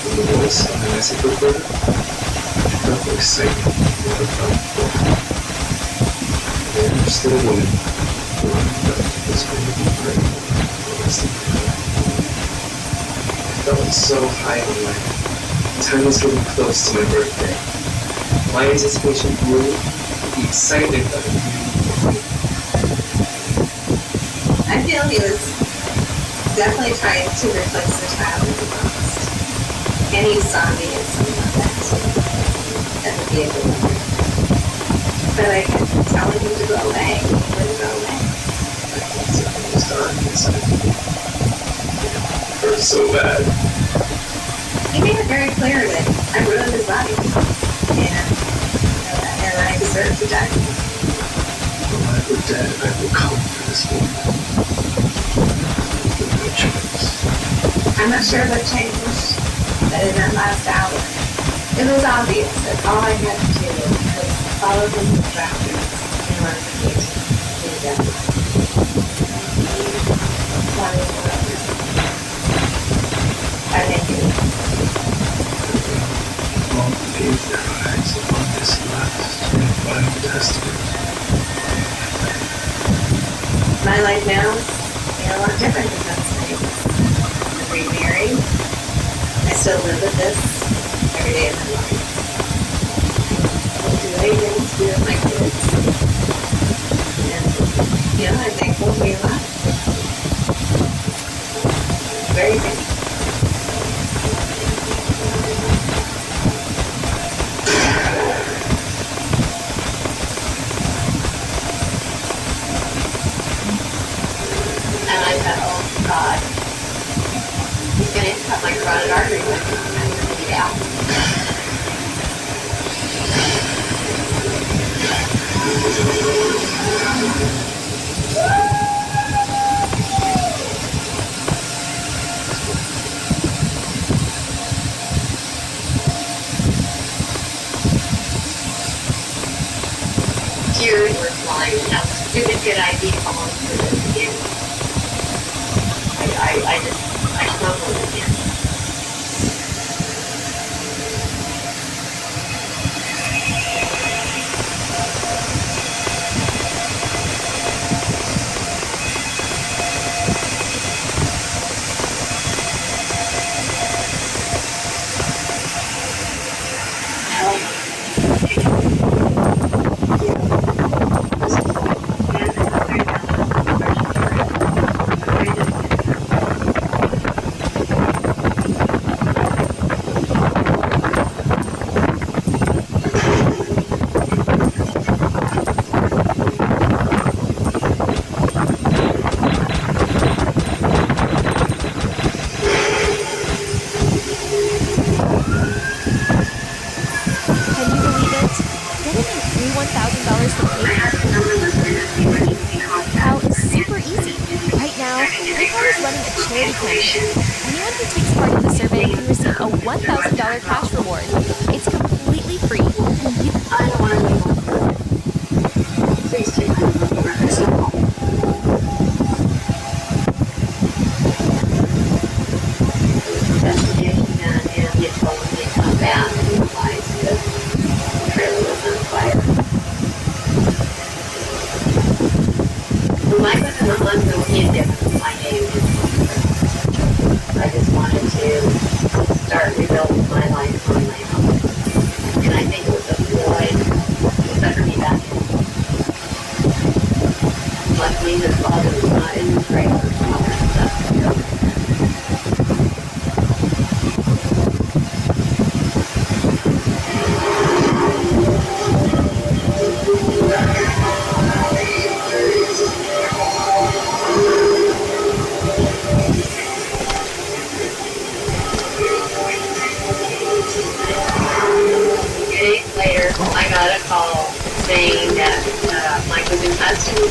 From the voice on the message recorder, I felt the excitement I never felt before. I understood a woman who I felt was going to be great for the rest of my life. I felt so high on life. Time was getting close to my birthday. My anticipation grew, the excitement of it grew. I feel he was definitely trying to replace the child that he lost. And he saw me as someone that would be a good mother. But I kept telling him to go away. He wouldn't go away. It was dark inside. It hurt so bad. He made it very clear that I ruined his life. And I deserve to die. When I were dead, I will come for this woman. With no choice. I'm not sure what changed, but in that last hour, it was obvious that all I had to do was follow his instructions in order to get to the death. I think it All gave their eyes upon this last and final testament. my life now is a lot different than those things. I'm remarried. I still live with this every day of my life. I do anything to be with my kids. And, I'm thankful to be alive. Very thankful. my carotid artery went out. Tears were flying. That was a stupid good idea almost for this again. I struggled again. Anyone who takes part in the survey can receive a $1,000 cash reward. It's completely free. I don't want to be one. Please take my records home. Investigation done, and he told me to come back and realized that the trailer was on fire. The life of an unknown indifferent, my name is. I just wanted to start rebuilding my life on my own. And I think it was a void to sucker me back in. Luckily, his father was not in the trailer. His father was up in the later, I got a call saying that Mike was in custody.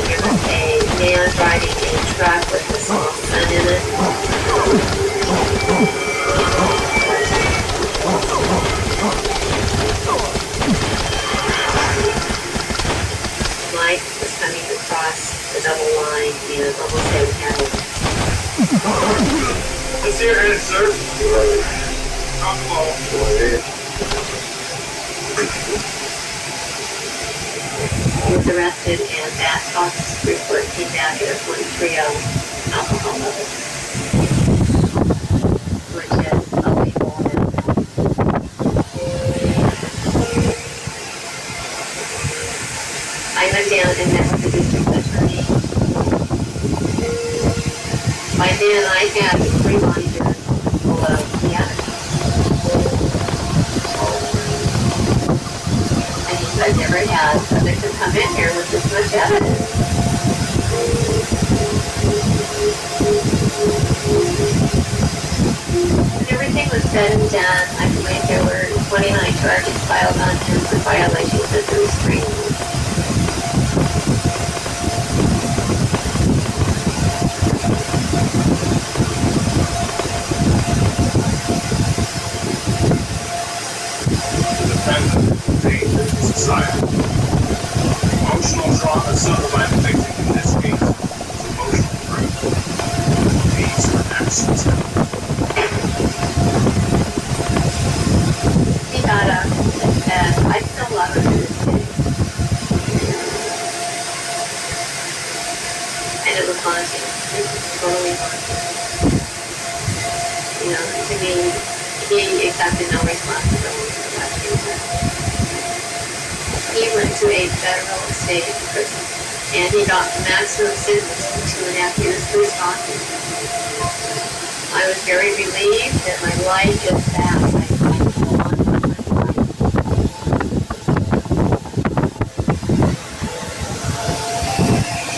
There was a man driving a truck with a small son in it. Mike was coming across the double line and almost had him. Let's hear it, sir. He was arrested and that office report came back at a 0.30 alcohol level, which is illegal. I went down and met with the district attorney. By then I had a 3-binder full of the evidence. And he said, never had a victim come in here with this much evidence. When everything was said and done, I believe there were 29 charges filed on him for violations of the restraining order. Society. Emotional trauma suffered by the victim in this case is emotional growth. These are actions. He got up and said, I still love her to this day. And it was haunting. It was totally haunting. You know, to me, he accepted no responsibility for what he did. He went to a federal state prison. And he got the maximum sentence of 2.5 years for stalking. I was very relieved that my life is back.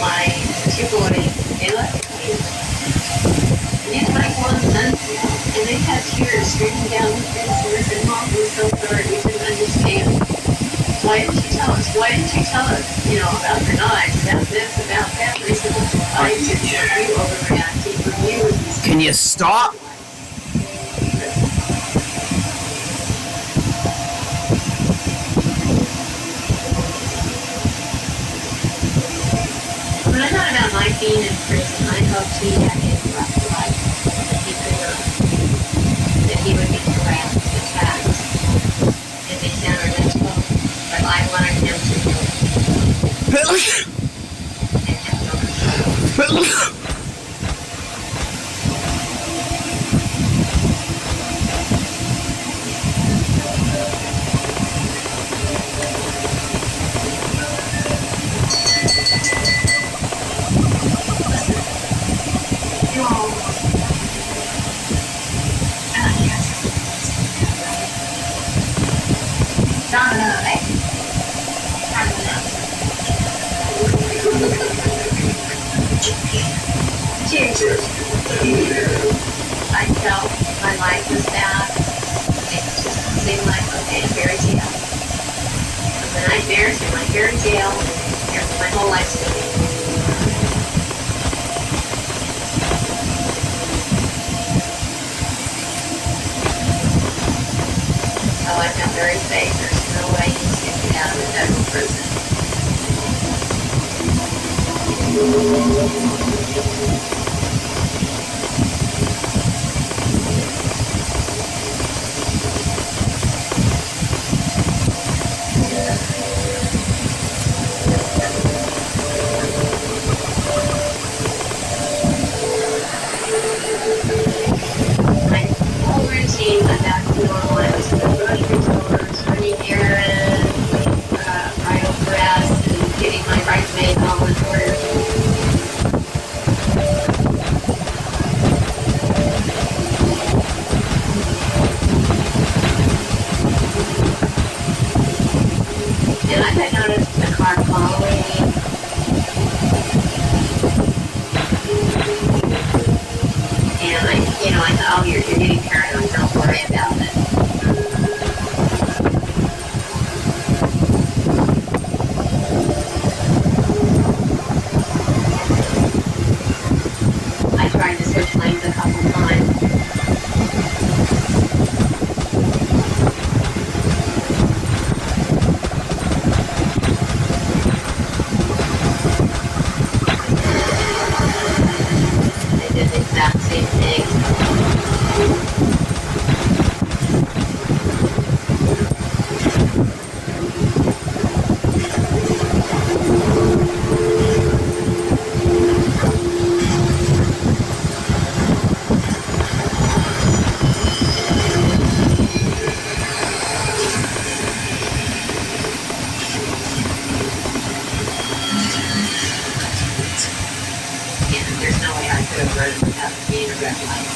My two boys, they left me. And my one son, and they had tears streaming down the face, and they said, Mom, we're so sorry, we didn't understand. Why didn't you tell us? Why didn't you tell us, about your knives, about this, about that? And they said, well, I didn't want you overreacting from you. Can you stop? When I thought about my being in prison, I hoped he had his rough life. That he would be harassed, attacked, and be sentimental. But I wanted him to know. Cheers. I felt my life was bad. It just seemed like, okay, fairy tale. The nightmares in my fairy tale, and my whole life's going. So I felt very safe. There's no way he's going to get out of the federal prison. My whole routine went back to normal. I was in the grocery stores, running errands, bridal dress, and getting my bridesmaids all in order. And I had noticed the car following me. And I thought, oh, you're getting paranoid, don't worry about it. I tried to switch lanes a couple times. They did the exact same thing. And there's no way I could have run without being a red light.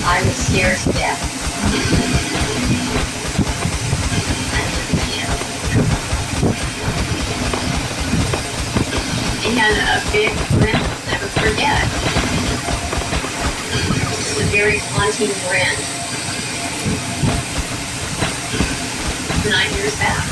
I was scared to death. And a big grin I'll never forget. Just a very haunting grin. 9 years back.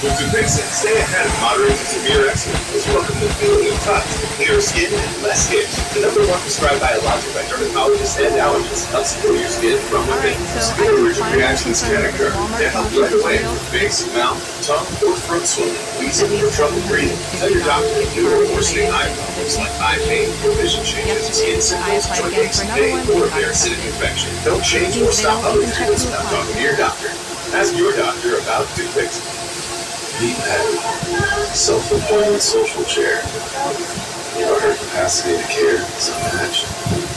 With Dupixent, stay ahead of moderate to severe eczema is welcome to feeling of touch, clearer skin, and less itch. The #1 prescribed biologic by dermatologists and allergists helps improve your skin from within. Skin allergic reactions can occur. They help right away with face, mouth, tongue, or throat swelling, wheezing, or trouble breathing. Tell your doctor if you are worsening eye problems like eye pain, or vision changes, skin symptoms, joint aches and pain, or a parasitic infection. Don't change or stop other treatments without talking to your doctor. Ask your doctor about Dupixent. Meet Patty, self-employment social chair. You know, her capacity to care is unmatched.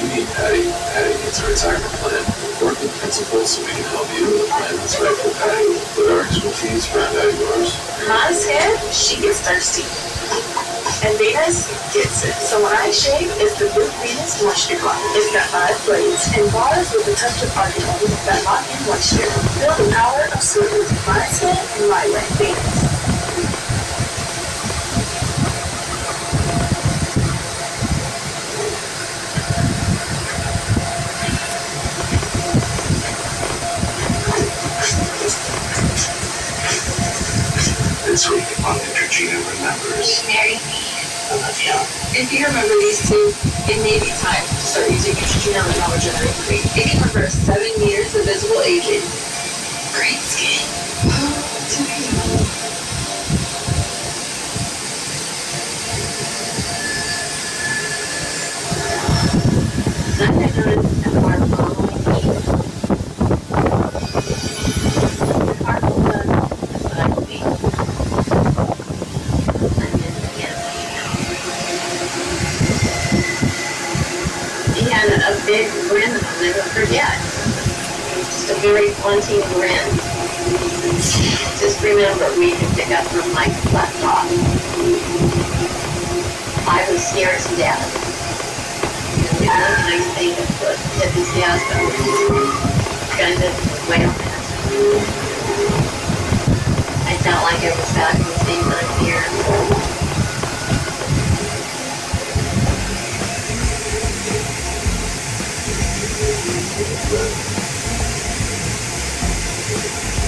You meet Patty. Patty needs a retirement plan. Work with principals so we can help you with a plan that's right for Patty. With our expertise, round out yours. Mom's hair, she gets thirsty. And Venus gets it. So what I shave is the Blue Venus Moisture Bar. It's got 5 blades and bars with a touch of argan that lock in moisture. Feel the power of sweetness, my skin and my way, Venus. This week on Neutrogena Remembers. Mary, I love you. If you remember these two, it may be time to start using Neutrogena on the Dollar General Cream. It can reverse 7 years of visible aging. Great skin. A big grin that I'll never forget. Just a very haunting grin. Just remember, we could pick up from my laptop. I was scared to death. The only nice thing that put enthusiasm kind of whale net. I felt like I was back in the same time here.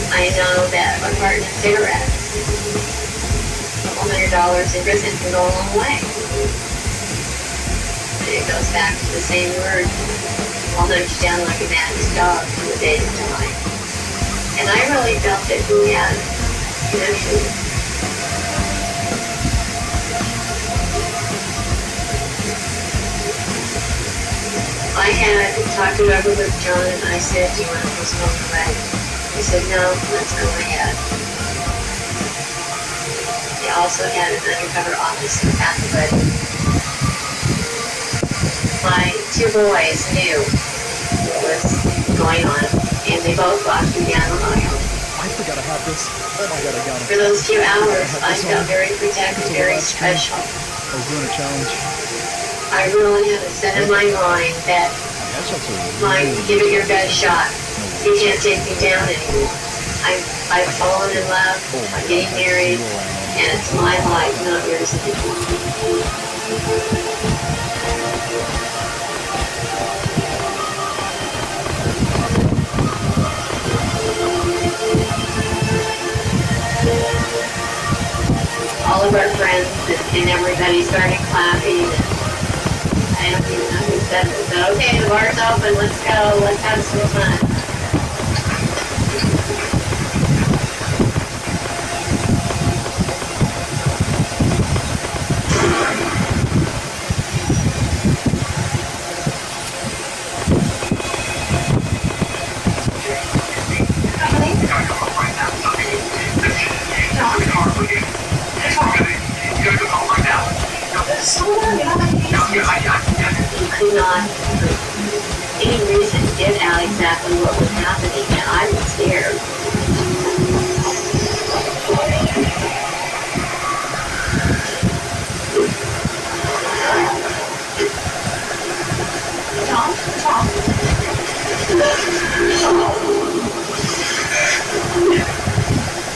I know that a carton of cigarettes, $100 in prison can go a long way. And it goes back to the same word. I'll hunt you down like a mad dog from the day to die. And I really felt that we had connection. I had talked it over with John and I said, do you want to go smoke away? He said, no, let's go ahead. They also had an undercover office in Athenwood. My 2 boys knew what was going on, and they both locked me down on my own. I forgot to have this. Oh my god, I got it. For those few hours, I felt very protected, very special. I was doing a challenge. I really had it set in my mind that, Mike, give it your best shot. You can't take me down anymore. I've fallen in love, I'm getting married, and it's my life, not yours anymore. All of our friends and everybody started clapping. I don't even know who said it, but okay, the bar's open, let's go, let's have some fun. You could not, for any reason, get out exactly what was happening, and I was scared.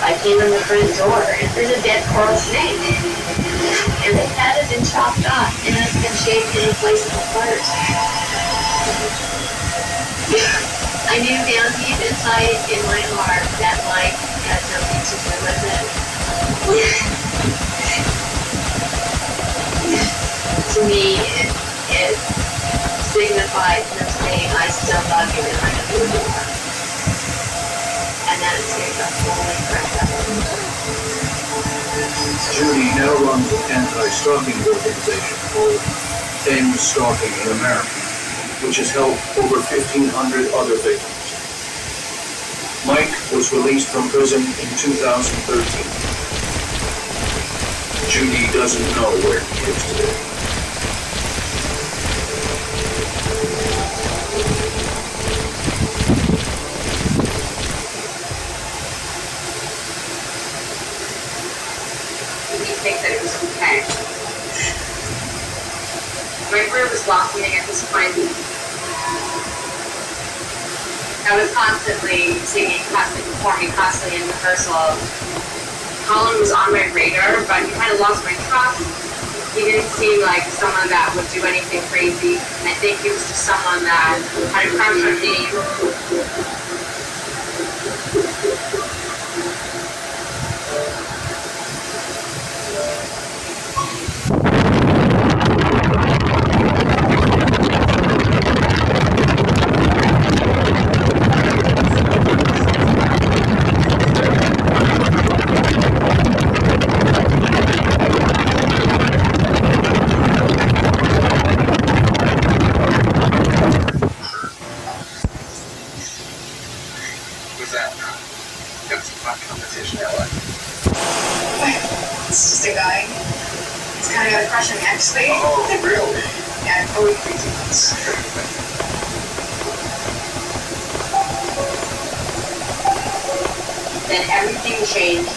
I came in the front door, and there's a dead coral snake. And they've had it been chopped off, and it's been shaped in replaceable parts. I knew down deep inside in my heart that Mike had nothing to do with it. To me, it signified him saying, I still love you and I know who you are. And that scared the holy crap out of me. Judy now runs an anti-stalking organization called End Stalking in America, which has helped over 1,500 other victims. Mike was released from prison in 2013. Judy doesn't know where he is today. You think that it was okay. My career was blossoming at this point. I was constantly singing, constantly performing, constantly in rehearsal. Colin was on my radar, but he kind of lost my trust. He didn't seem like someone that would do anything crazy. I think he was just someone that had a crush on me. It's just a guy. He's kind of got a crush on me, actually. Oh, really? Yeah, totally crazy. Then everything changed.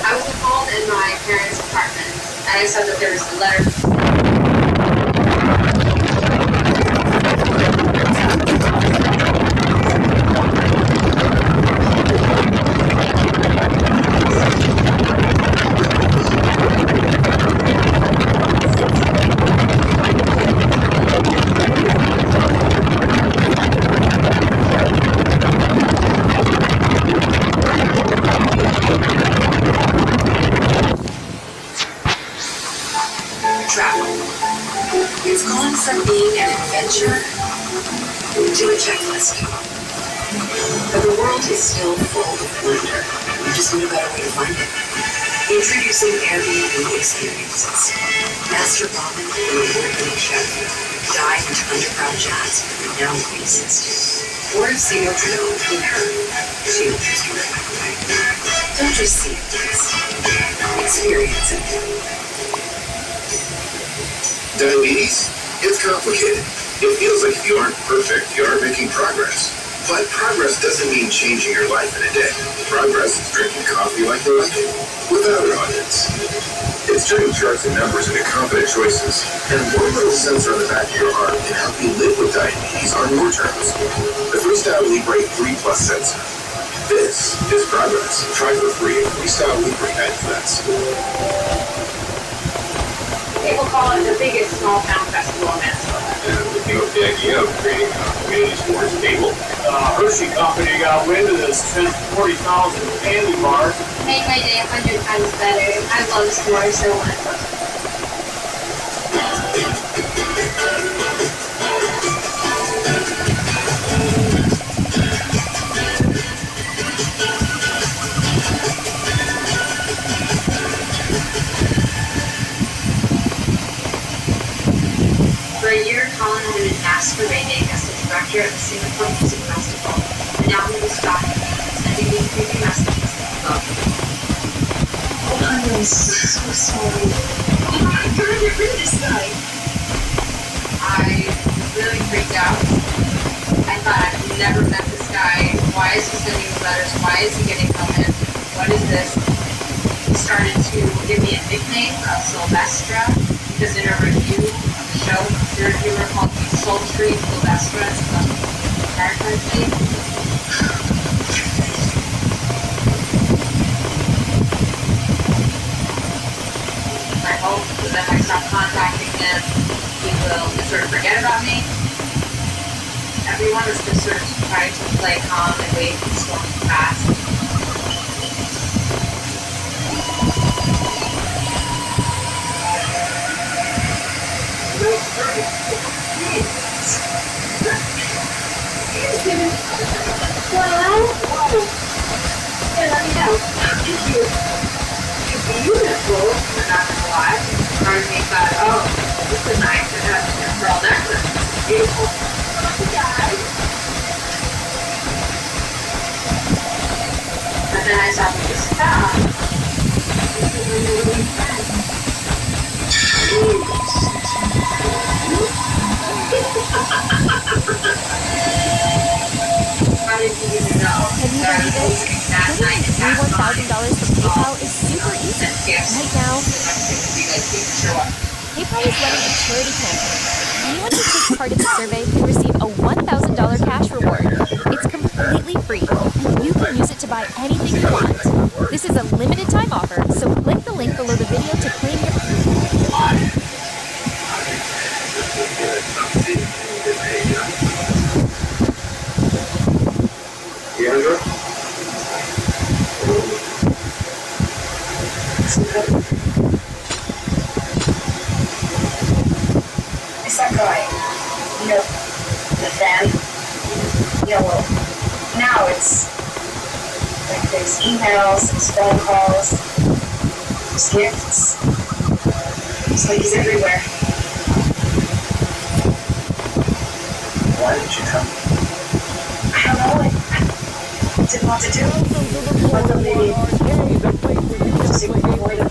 I was called in my parents' apartment, and I said that there was a letter. It's gone from being an adventure to a checklist. But the world is still full of wonder. We just need a better way to find it. Introducing Airbnb experiences. Master Bobbin, the award-winning chef, dive into underground jazz with renowned bassist. Or see a drill in her. She'll just do it right away. Don't just see it, please. Experience it. Diabetes? It's complicated. It feels like if you aren't perfect, you aren't making progress. But progress doesn't mean changing your life in a day. Progress is drinking coffee like you like it, without an audience. It's turning charts and numbers into confident choices. And one little sensor on the back of your arm can help you live with diabetes on your terms. The Freestyle Libre 3 Plus sensor. This is progress. Try for free at Freestyle Libre at Fest. People call it the biggest small town festival in Minnesota. And the thing with the idea of creating a community sports table. Hershey Company got wind of this, sent 40,000 candy bars. Made my day 100 times better. I love sports so much. For a year, Colin had been masquerading as the director of the Singapore Music Festival, and now he was back, sending me creepy messages in the book. Oh, honey, I'm so sorry. How did you get rid of this guy? I was really freaked out. I thought I've never met this guy. Why is he sending me letters? Why is he getting comments? What is this? He started to give me a nickname of Sylvestra, because in a review of the show, the reviewer called me Sultry Sylvestra. It's the character's name. I hope that if I stop contacting him, he will just sort of forget about me. Everyone is just sort of trying to play calm and wait for the storm to pass. Let me know. Thank you. It's beautiful. I'm not gonna lie. Part of me thought, oh, this is nice. It has a pearl necklace. Beautiful. But then I saw the sky. This is when you're really friends. How did you even know? Can you believe it? Getting free $1,000 from PayPal is super easy. Right now, PayPal is running a charity campaign. Anyone who takes part in the survey can receive a $1,000 cash reward. It's completely free, and you can use it to buy anything you want. This is a limited time offer, so click the link below the video to claim your... It's not going. You know, the fan. You know, well, now it's like there's emails, there's phone calls, there's gifts. It's like he's everywhere. Why didn't you come? I don't know. I didn't know what to do. I thought maybe just ignore the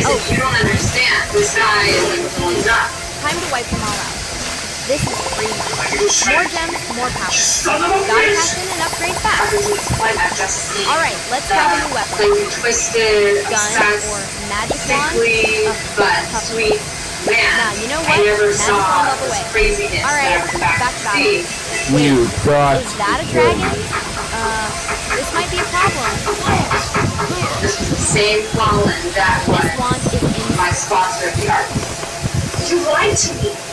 Oh, you don't understand. This guy is like up. Time to wipe them all out. This is free money. More gems, more power. Gotta cash in and upgrade fast. Alright, let's grab a new weapon. Like twisted, Gun or magic wand. but sweet. Man, Nah, you know what? I never Magic saw wand all the way. craziness Alright, back to battle. You got Is that a dragon? This might be a problem. This is the same fallen that This wand is in my sponsor of the art. You lied to me.